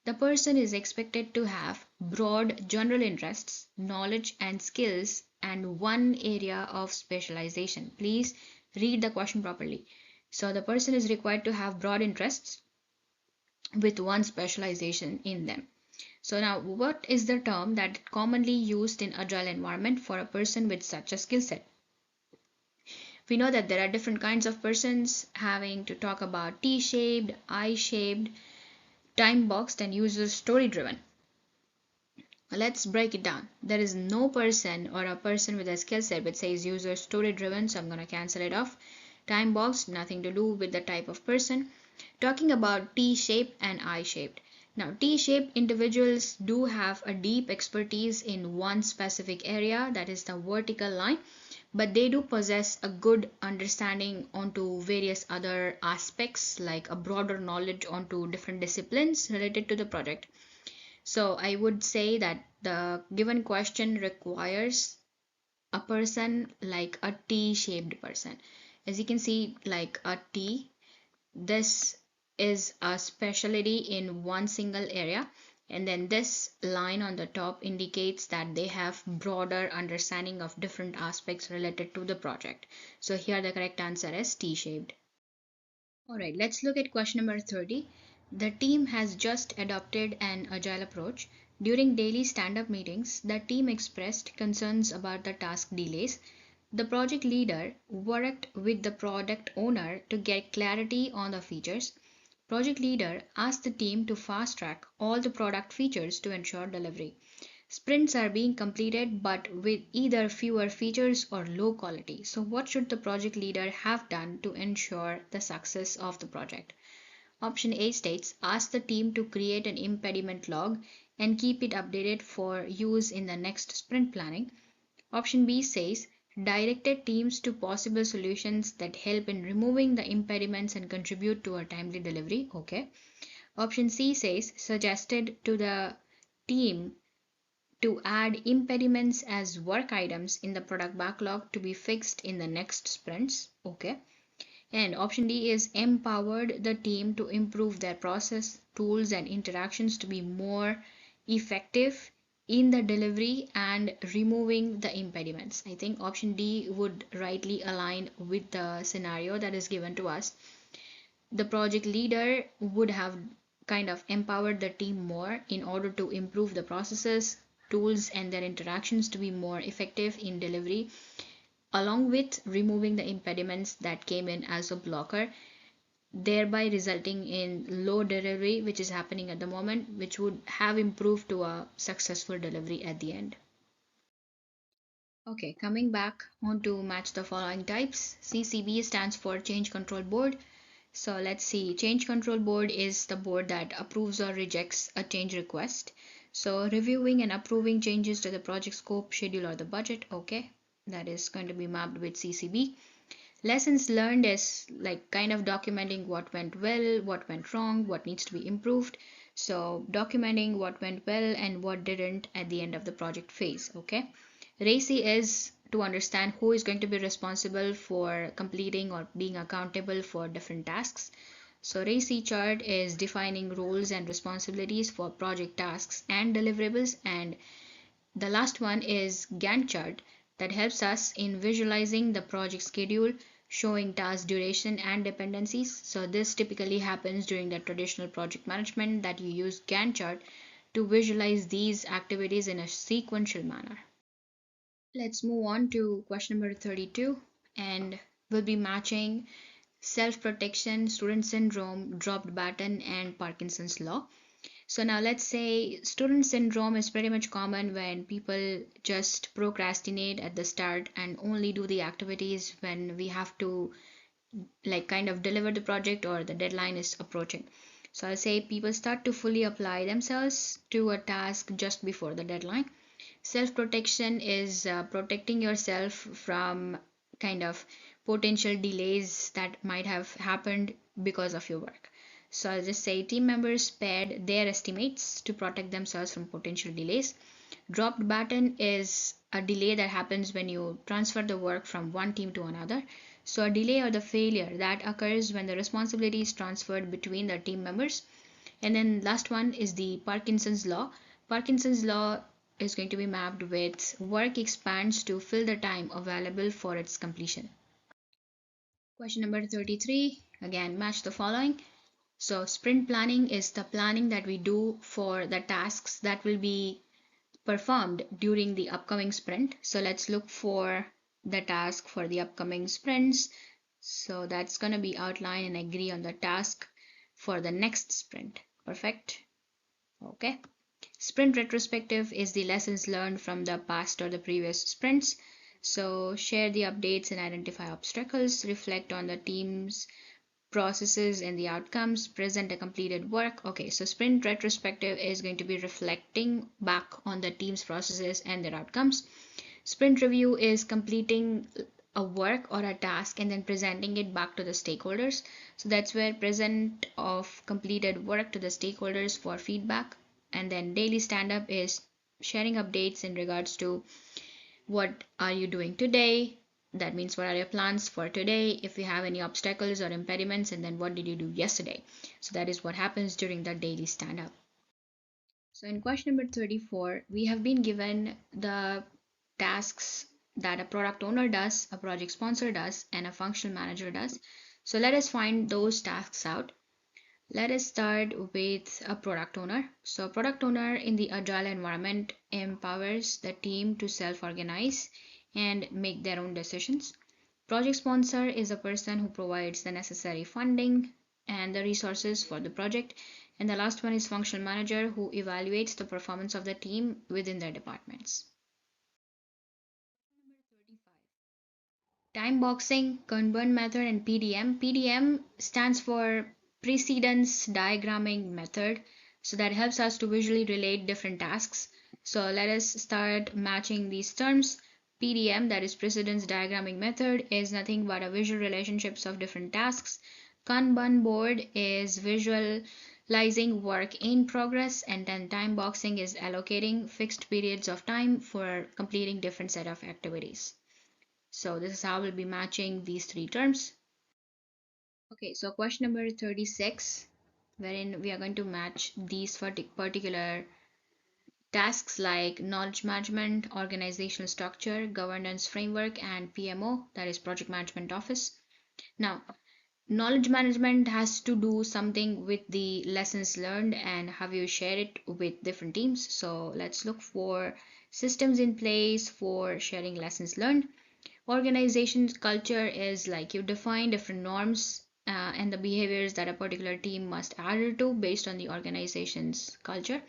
A: The person is expected to have broad general interests, knowledge and skills, and one area of specialization. Please read the question properly. So the person is required to have broad interests with one specialization in them. So now what is the term that is commonly used in agile environment for a person with such a skill set? We know that there are different kinds of persons having to talk about T-shaped, I-shaped, time boxed, and user story driven. Let's break it down. There is no person or a person with a skill set which says user story driven, so I'm going to cancel it off. Time boxed, nothing to do with the type of person. Talking about T-shaped and I-shaped. Now, T-shaped individuals do have a deep expertise in one specific area, that is the vertical line, but they do possess a good understanding onto various other aspects, like a broader knowledge onto different disciplines related to the project. So I would say that the given question requires a person like a T-shaped person. As you can see, like a T, this is a specialty in one single area, and then this line on the top indicates that they have broader understanding of different aspects related to the project. So here the correct answer is T-shaped. Alright, let's look at question number 30. The team has just adopted an agile approach. During daily stand-up meetings, the team expressed concerns about the task delays. The project leader worked with the product owner to get clarity on the features. Project leader asked the team to fast-track all the product features to ensure delivery. Sprints are being completed but with either fewer features or low quality. So what should the project leader have done to ensure the success of the project? Option A states ask the team to create an impediment log and keep it updated for use in the next sprint planning. Option B says directed teams to possible solutions that help in removing the impediments and contribute to a timely delivery. Okay. Option C says suggested to the team to add impediments as work items in the product backlog to be fixed in the next sprints. Okay. And option D is empowered the team to improve their process, tools, and interactions to be more effective in the delivery and removing the impediments. I think option D would rightly align with the scenario that is given to us. The project leader would have kind of empowered the team more in order to improve the processes, tools, and their interactions to be more effective in delivery along with removing the impediments that came in as a blocker, thereby resulting in low delivery, which is happening at the moment, which would have improved to a successful delivery at the end. Okay, coming back on to match the following types. CCB stands for Change Control Board. So let's see, Change Control Board is the board that approves or rejects a change request. So reviewing and approving changes to the project scope, schedule, or the budget. Okay, that is going to be mapped with CCB. Lessons learned is like kind of documenting what went well, what went wrong, what needs to be improved. So documenting what went well and what didn't at the end of the project phase. Okay. RACI is to understand who is going to be responsible for completing or being accountable for different tasks. So RACI chart is defining roles and responsibilities for project tasks and deliverables, and the last one is Gantt chart that helps us in visualizing the project schedule, showing task duration and dependencies. So this typically happens during the traditional project management, that you use Gantt chart to visualize these activities in a sequential manner. Let's move on to question number 32, and we'll be matching self-protection, student syndrome, dropped baton, and Parkinson's law. So now let's say student syndrome is pretty much common when people just procrastinate at the start and only do the activities when we have to like kind of deliver the project or the deadline is approaching. So I'll say people start to fully apply themselves to a task just before the deadline. Self protection is protecting yourself from kind of potential delays that might have happened because of your work. So I'll just say team members paired their estimates to protect themselves from potential delays. Dropped baton is a delay that happens when you transfer the work from one team to another. So a delay or the failure that occurs when the responsibility is transferred between the team members. And then last one is the Parkinson's law. Parkinson's law is going to be mapped with work expands to fill the time available for its completion. Question number 33, again match the following. So sprint planning is the planning that we do for the tasks that will be performed during the upcoming sprint. So let's look for the task for the upcoming sprints. So that's going to be outline and agree on the task for the next sprint. Perfect. Okay. Sprint retrospective is the lessons learned from the past or the previous sprints. So share the updates and identify obstacles, reflect on the team's processes and the outcomes, present a completed work. Okay, so sprint retrospective is going to be reflecting back on the team's processes and their outcomes. Sprint review is completing a work or a task and then presenting it back to the stakeholders. So that's where present of completed work to the stakeholders for feedback. And then daily stand up is sharing updates in regards to what are you doing today. That means what are your plans for today, if you have any obstacles or impediments, and then what did you do yesterday. So that is what happens during the daily stand up. So in question number 34, we have been given the tasks that a product owner does, a project sponsor does, and a functional manager does. So let us find those tasks out. Let us start with a product owner. So a product owner in the agile environment empowers the team to self-organize and make their own decisions. Project sponsor is a person who provides the necessary funding and the resources for the project. And the last one is functional manager, who evaluates the performance of the team within their departments. Time boxing, Kanban method, and PDM. PDM stands for precedence diagramming method. So that helps us to visually relate different tasks. So let us start matching these terms. PDM, that is precedence diagramming method, is nothing but a visual relationships of different tasks. Kanban board is visualizing work in progress, and then time boxing is allocating fixed periods of time for completing different set of activities. So this is how we'll be matching these three terms. Okay, so question number 36, wherein we are going to match these particular tasks like knowledge management, organizational structure, governance framework, and PMO, that is project management office. Now, knowledge management has to do something with the lessons learned and how you share it with different teams. So let's look for systems in place for sharing lessons learned. Organization culture is like you define different norms and the behaviors that a particular team must adhere to based on the organization's culture.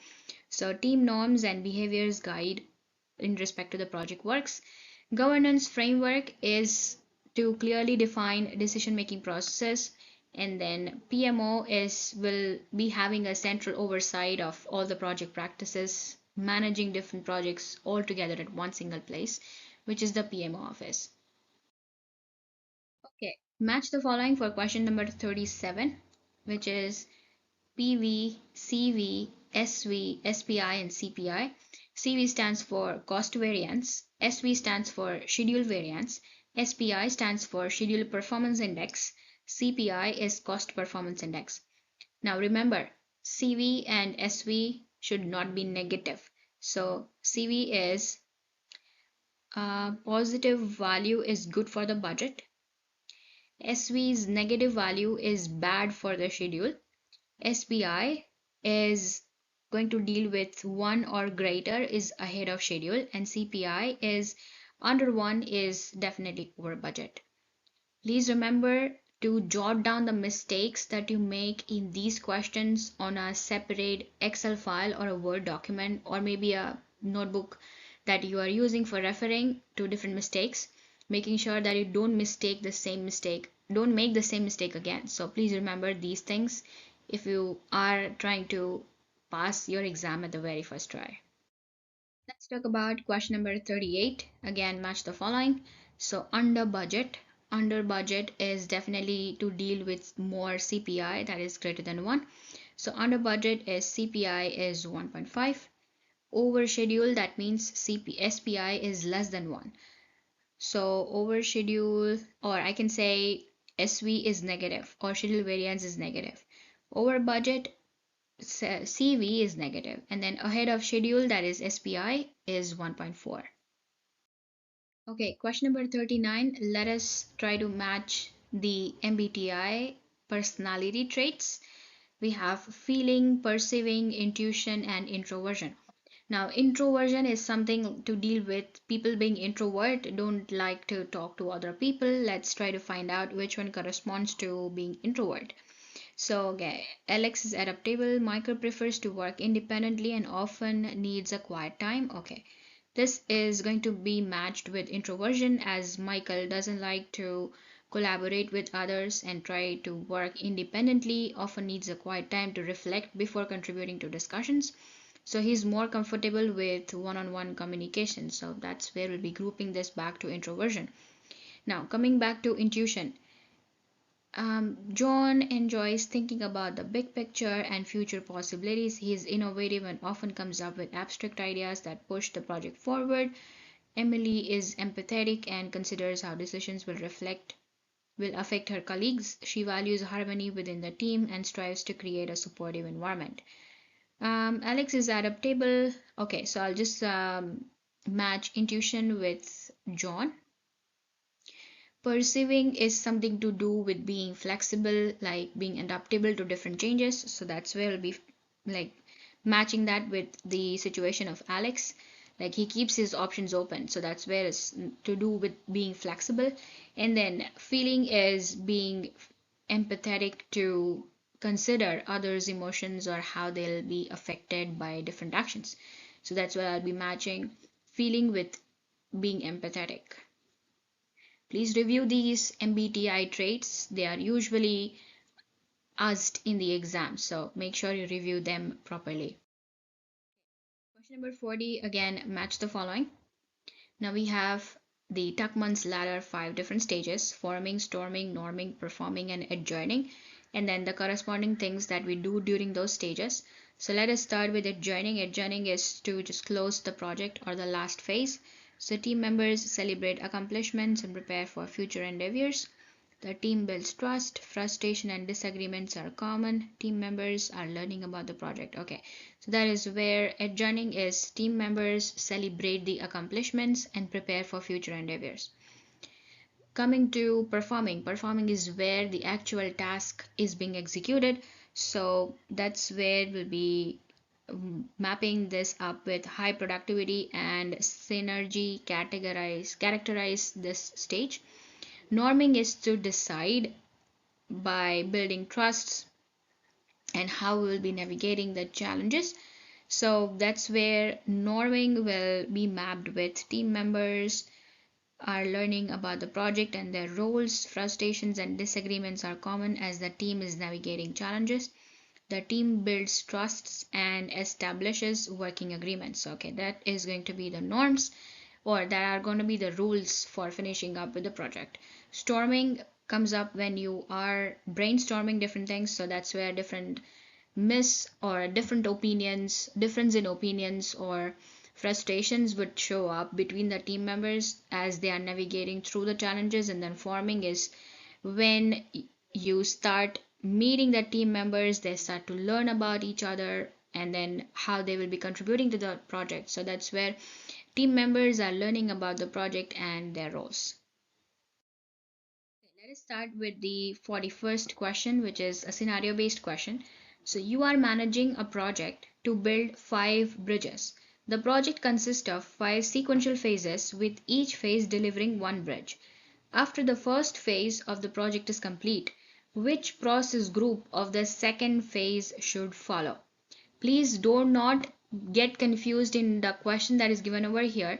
A: So, team norms and behaviors guide in respect to the project works. Governance framework is to clearly define decision making processes, and then PMO is will be having a central oversight of all the project practices, managing different projects all together at one single place, which is the PMO office. Okay, match the following for question number 37, which is PV, CV, SV, SPI, and CPI. CV stands for cost variance, SV stands for schedule variance, SPI stands for schedule performance index, CPI is cost performance index. Now remember, CV and SV should not be negative. So CV is positive value is good for the budget. SV's negative value is bad for the schedule. SBI is going to deal with 1 or greater is ahead of schedule, and CPI is under 1 is definitely over budget. Please remember to jot down the mistakes that you make in these questions on a separate Excel file or a Word document or maybe a notebook that you are using for referring to different mistakes, making sure that you don't make the same mistake again. So please remember these things if you are trying to pass your exam at the very first try. Let's talk about question number 38. Again, match the following. So, under budget. Under budget is definitely to deal with more CPI that is greater than 1. So, under budget is CPI is 1.5. Over schedule, that means SPI is less than 1. So, over schedule, or I can say SV is negative or schedule variance is negative. Over budget, CV is negative, and then ahead of schedule, that is SPI, is 1.4. Okay, question number 39. Let us try to match the MBTI personality traits. We have feeling, perceiving, intuition, and introversion. Now, introversion is something to deal with people being introvert, don't like to talk to other people. Let's try to find out which one corresponds to being introvert. So, okay, Alex is adaptable. Michael prefers to work independently and often needs a quiet time. Okay, this is going to be matched with introversion as Michael doesn't like to collaborate with others and try to work independently, often needs a quiet time to reflect before contributing to discussions. So he's more comfortable with one-on-one communication. So that's where we'll be grouping this back to introversion. Now, coming back to intuition. John enjoys thinking about the big picture and future possibilities. He is innovative and often comes up with abstract ideas that push the project forward. Emily is empathetic and considers how decisions will affect her colleagues. She values harmony within the team and strives to create a supportive environment. Alex is adaptable. Okay, so I'll just match intuition with John. Perceiving is something to do with being flexible, like being adaptable to different changes. So that's where we'll be like matching that with the situation of Alex. Like he keeps his options open. So that's where it's to do with being flexible. And then feeling is being empathetic to consider others' emotions or how they'll be affected by different actions. So that's where I'll be matching feeling with being empathetic. Please review these MBTI traits. They are usually asked in the exam, so make sure you review them properly. Question number 40, again, match the following. Now we have the Tuckman's ladder, 5 different stages: forming, storming, norming, performing, and adjourning, and then the corresponding things that we do during those stages. So let us start with adjourning. Adjourning is to just close the project or the last phase. So team members celebrate accomplishments and prepare for future endeavors. The team builds trust. Frustration and disagreements are common. Team members are learning about the project. Okay, so that is where adjourning is team members celebrate the accomplishments and prepare for future endeavors. Coming to performing. Performing is where the actual task is being executed. So that's where we'll be mapping this up with high productivity and synergy characterize this stage. Norming is to decide by building trusts and how we will be navigating the challenges. So that's where norming will be mapped with team members are learning about the project and their roles. Frustrations and disagreements are common as the team is navigating challenges. The team builds trusts and establishes working agreements. Okay, that is going to be the norms, or that are going to be the rules for finishing up with the project. Storming comes up when you are brainstorming different things, so that's where different difference in opinions or frustrations would show up between the team members as they are navigating through the challenges. And then forming is when you start meeting the team members, they start to learn about each other and then how they will be contributing to the project. So that's where team members are learning about the project and their roles. Let us start with the 41st question, which is a scenario based question. So, you are managing a project to build 5 bridges. The project consists of 5 sequential phases, with each phase delivering 1 bridge. After the first phase of the project is complete, which process group of the second phase should follow? Please do not get confused in the question that is given over here.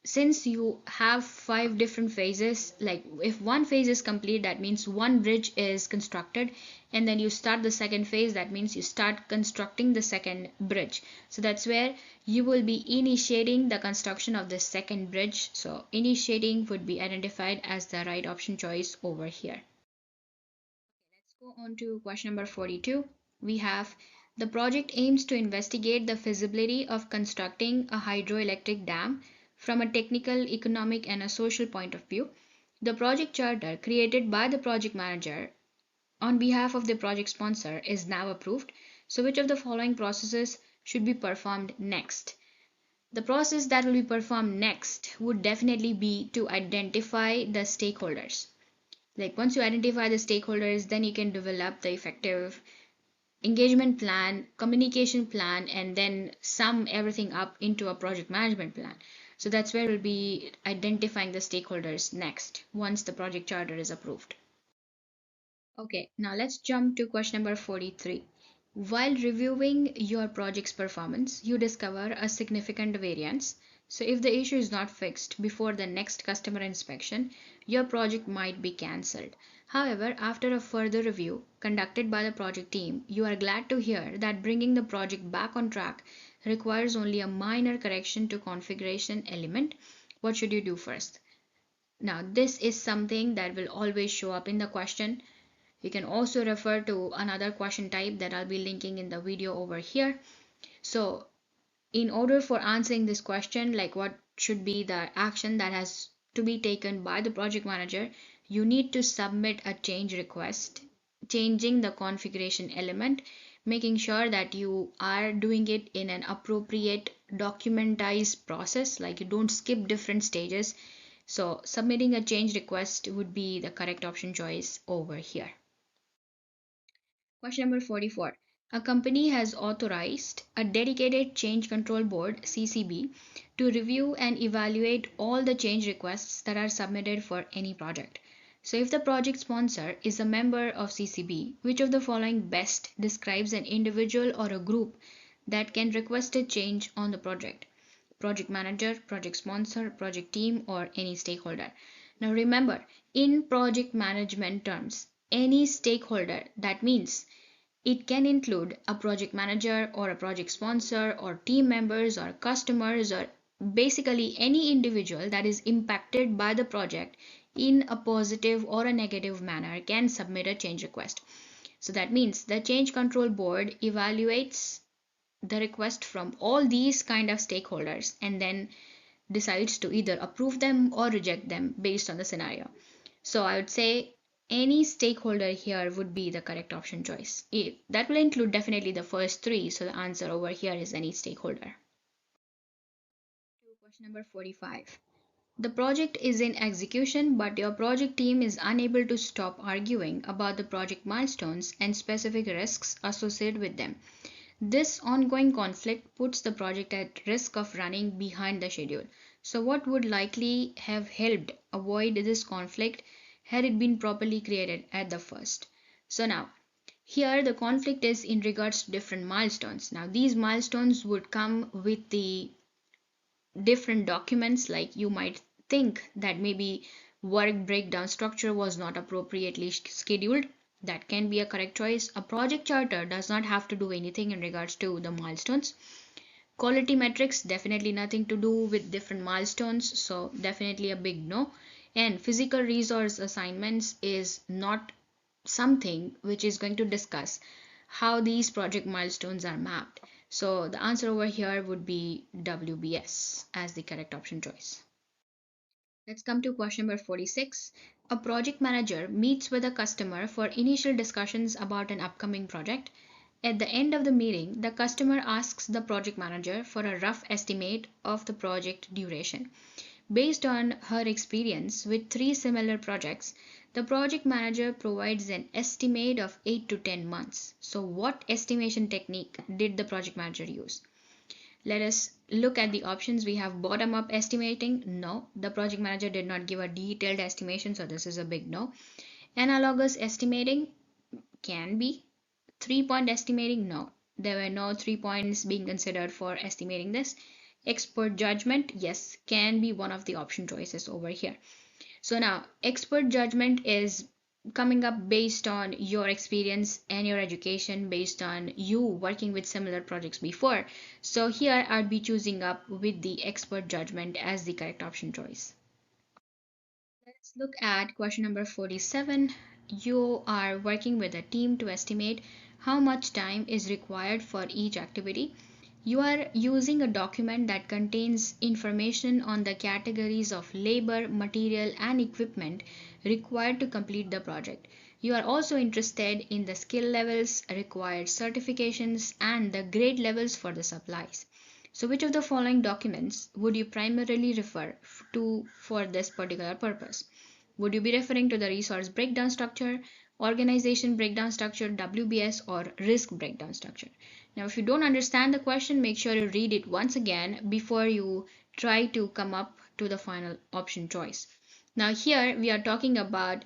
A: Since you have 5 different phases, like if one phase is complete, that means one bridge is constructed, and then you start the second phase, that means you start constructing the second bridge. So that's where you will be initiating the construction of the second bridge. So initiating would be identified as the right option choice over here. Let's go on to question number 42. We have the project aims to investigate the feasibility of constructing a hydroelectric dam from a technical, economic, and a social point of view. The project charter created by the project manager on behalf of the project sponsor is now approved. So, which of the following processes should be performed next? The process that will be performed next would definitely be to identify the stakeholders. Like once you identify the stakeholders, then you can develop the effective engagement plan, communication plan, and then sum everything up into a project management plan. So that's where we'll be identifying the stakeholders next once the project charter is approved. Okay, now let's jump to question number 43. While reviewing your project's performance, you discover a significant variance. So, if the issue is not fixed before the next customer inspection, your project might be cancelled. However, after a further review conducted by the project team, you are glad to hear that bringing the project back on track requires only a minor correction to configuration element. What should you do first? Now, this is something that will always show up in the question. You can also refer to another question type that I'll be linking in the video over here. So, in order for answering this question, like what should be the action that has to be taken by the project manager, you need to submit a change request, changing the configuration element, making sure that you are doing it in an appropriate documentized process, like you don't skip different stages. So, submitting a change request would be the correct option choice over here. Question number 44. A company has authorized a dedicated change control board CCB to review and evaluate all the change requests that are submitted for any project. So if the project sponsor is a member of CCB, which of the following best describes an individual or a group that can request a change on the project? Project manager, project sponsor, project team, or any stakeholder. Now remember, in project management terms, any stakeholder, that means it can include a project manager or a project sponsor or team members or customers or basically any individual that is impacted by the project in a positive or a negative manner can submit a change request. So that means the change control board evaluates the request from all these kind of stakeholders and then decides to either approve them or reject them based on the scenario. So I would say any stakeholder here would be the correct option choice. That will include definitely the first three, so the answer over here is any stakeholder. Question number 45. The project is in execution, but your project team is unable to stop arguing about the project milestones and specific risks associated with them. This ongoing conflict puts the project at risk of running behind the schedule. So, what would likely have helped avoid this conflict had it been properly created at the first? So, now here the conflict is in regards to different milestones. Now, these milestones would come with the different documents, like you might think that maybe work breakdown structure was not appropriately scheduled. That can be a correct choice. A project charter does not have to do anything in regards to the milestones. Quality metrics, definitely nothing to do with different milestones, so definitely a big no. And physical resource assignments is not something which is going to discuss how these project milestones are mapped. So the answer over here would be WBS as the correct option choice. Let's come to question number 46. A project manager meets with a customer for initial discussions about an upcoming project. At the end of the meeting, the customer asks the project manager for a rough estimate of the project duration. Based on her experience with three similar projects, the project manager provides an estimate of 8 to 10 months. So, what estimation technique did the project manager use? Let us look at the options. We have bottom up estimating. No, the project manager did not give a detailed estimation, so this is a big no. Analogous estimating can be. 3 point estimating, no. There were no 3 points being considered for estimating this. Expert judgment, yes, can be one of the option choices over here. So now, expert judgment is coming up based on your experience and your education, based on you working with similar projects before. So here I'd be choosing up with the expert judgment as the correct option choice. Let's look at question number 47. You are working with a team to estimate how much time is required for each activity. You are using a document that contains information on the categories of labor, material, and equipment required to complete the project. You are also interested in the skill levels, required certifications, and the grade levels for the supplies. So, which of the following documents would you primarily refer to for this particular purpose? Would you be referring to the resource breakdown structure, organization breakdown structure, WBS, or risk breakdown structure? Now, if you don't understand the question, make sure you read it once again before you try to come up to the final option choice. Now, here we are talking about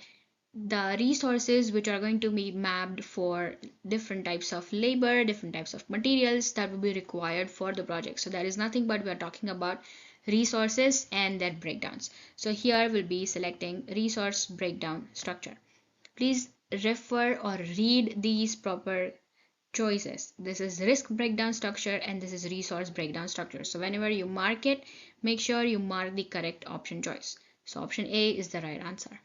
A: the resources which are going to be mapped for different types of labor, different types of materials that will be required for the project. So that is nothing but we are talking about resources and their breakdowns. So here we'll be selecting resource breakdown structure. Please refer or read these proper choices. This is risk breakdown structure and this is resource breakdown structure. So whenever you mark it, make sure you mark the correct option choice. So option A is the right answer.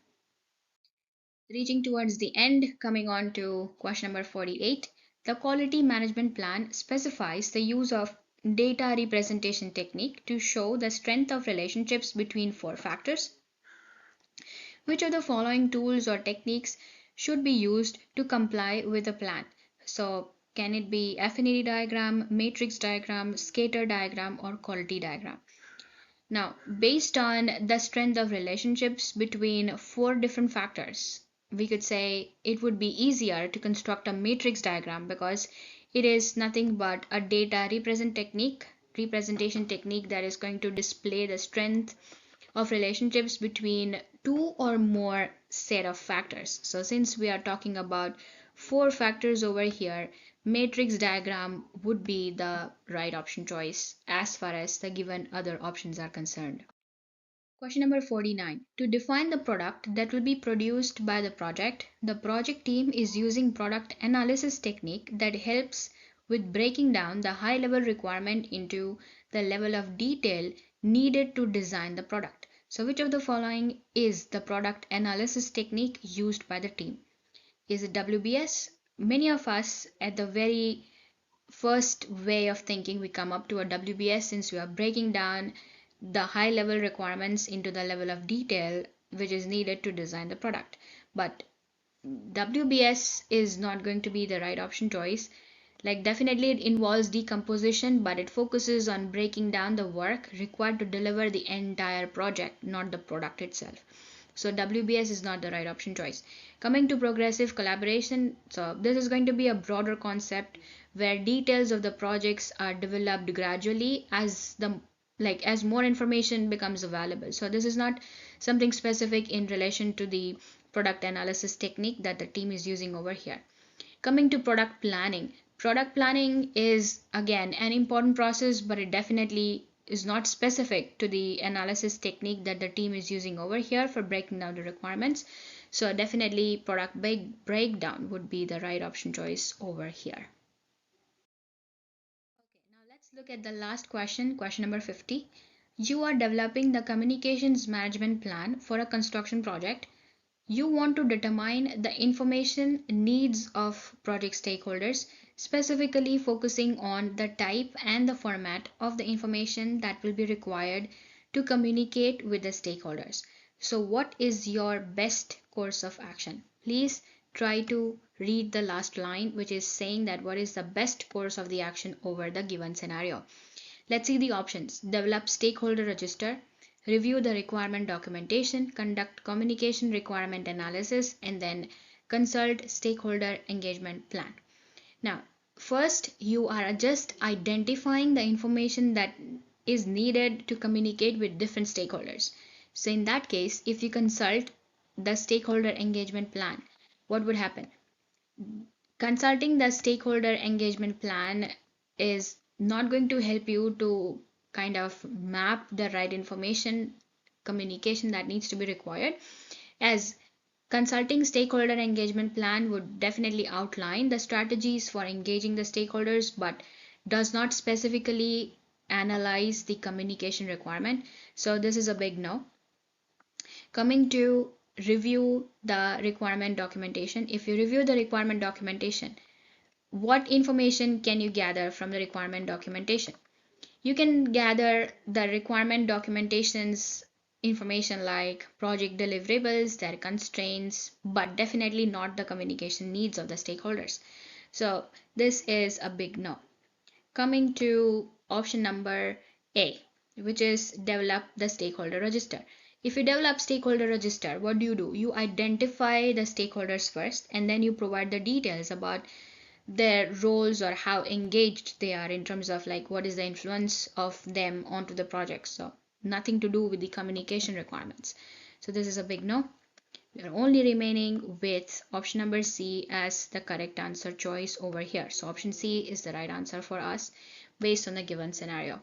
A: Reaching towards the end, coming on to question number 48, the quality management plan specifies the use of data representation technique to show the strength of relationships between four factors. Which of the following tools or techniques should be used to comply with the plan? So, can it be affinity diagram, matrix diagram, scatter diagram, or quality diagram? Now, based on the strength of relationships between four different factors, we could say it would be easier to construct a matrix diagram because it is nothing but a data representation technique that is going to display the strength of relationships between two or more set of factors. So since we are talking about four factors over here, matrix diagram would be the right option choice as far as the given other options are concerned. Question number 49. To define the product that will be produced by the project team is using product analysis technique that helps with breaking down the high level requirement into the level of detail needed to design the product. So which of the following is the product analysis technique used by the team? Is it WBS? Many of us at the very first way of thinking we come up to a WBS since we are breaking down the high level requirements into the level of detail which is needed to design the product. But WBS is not going to be the right option choice. Like, definitely it involves decomposition, but it focuses on breaking down the work required to deliver the entire project, not the product itself. So WBS is not the right option choice. Coming to progressive collaboration, so this is going to be a broader concept where details of the projects are developed gradually as more information becomes available. So this is not something specific in relation to the product analysis technique that the team is using over here. Coming to product planning is again an important process, but it definitely is not specific to the analysis technique that the team is using over here for breaking down the requirements. So definitely product breakdown would be the right option choice over here. Okay, now let's look at the last question, question number 50. You are developing the communications management plan for a construction project. You want to determine the information needs of project stakeholders, specifically focusing on the type and the format of the information that will be required to communicate with the stakeholders. So, what is your best course of action? Please try to read the last line, which is saying that what is the best course of the action over the given scenario. Let's see the options. Develop stakeholder register, review the requirement documentation, conduct communication requirement analysis, and then consult stakeholder engagement plan. Now, first, you are just identifying the information that is needed to communicate with different stakeholders. So, in that case, if you consult the stakeholder engagement plan, what would happen? Consulting the stakeholder engagement plan is not going to help you to kind of map the right information communication that needs to be required, as consulting stakeholder engagement plan would definitely outline the strategies for engaging the stakeholders but does not specifically analyze the communication requirement. So this is a big no. Coming to review the requirement documentation, if you review the requirement documentation, what information can you gather from the requirement documentation? You can gather the requirement documentation's information like project deliverables, their constraints, but definitely not the communication needs of the stakeholders. So this is a big no. Coming to option number A, which is develop the stakeholder register. If you develop stakeholder register, what do? You identify the stakeholders first, and then you provide the details about their roles or how engaged they are in terms of like what is the influence of them onto the project. So nothing to do with the communication requirements. So this is a big no. We are only remaining with option number C as the correct answer choice over here. So option C is the right answer for us based on the given scenario.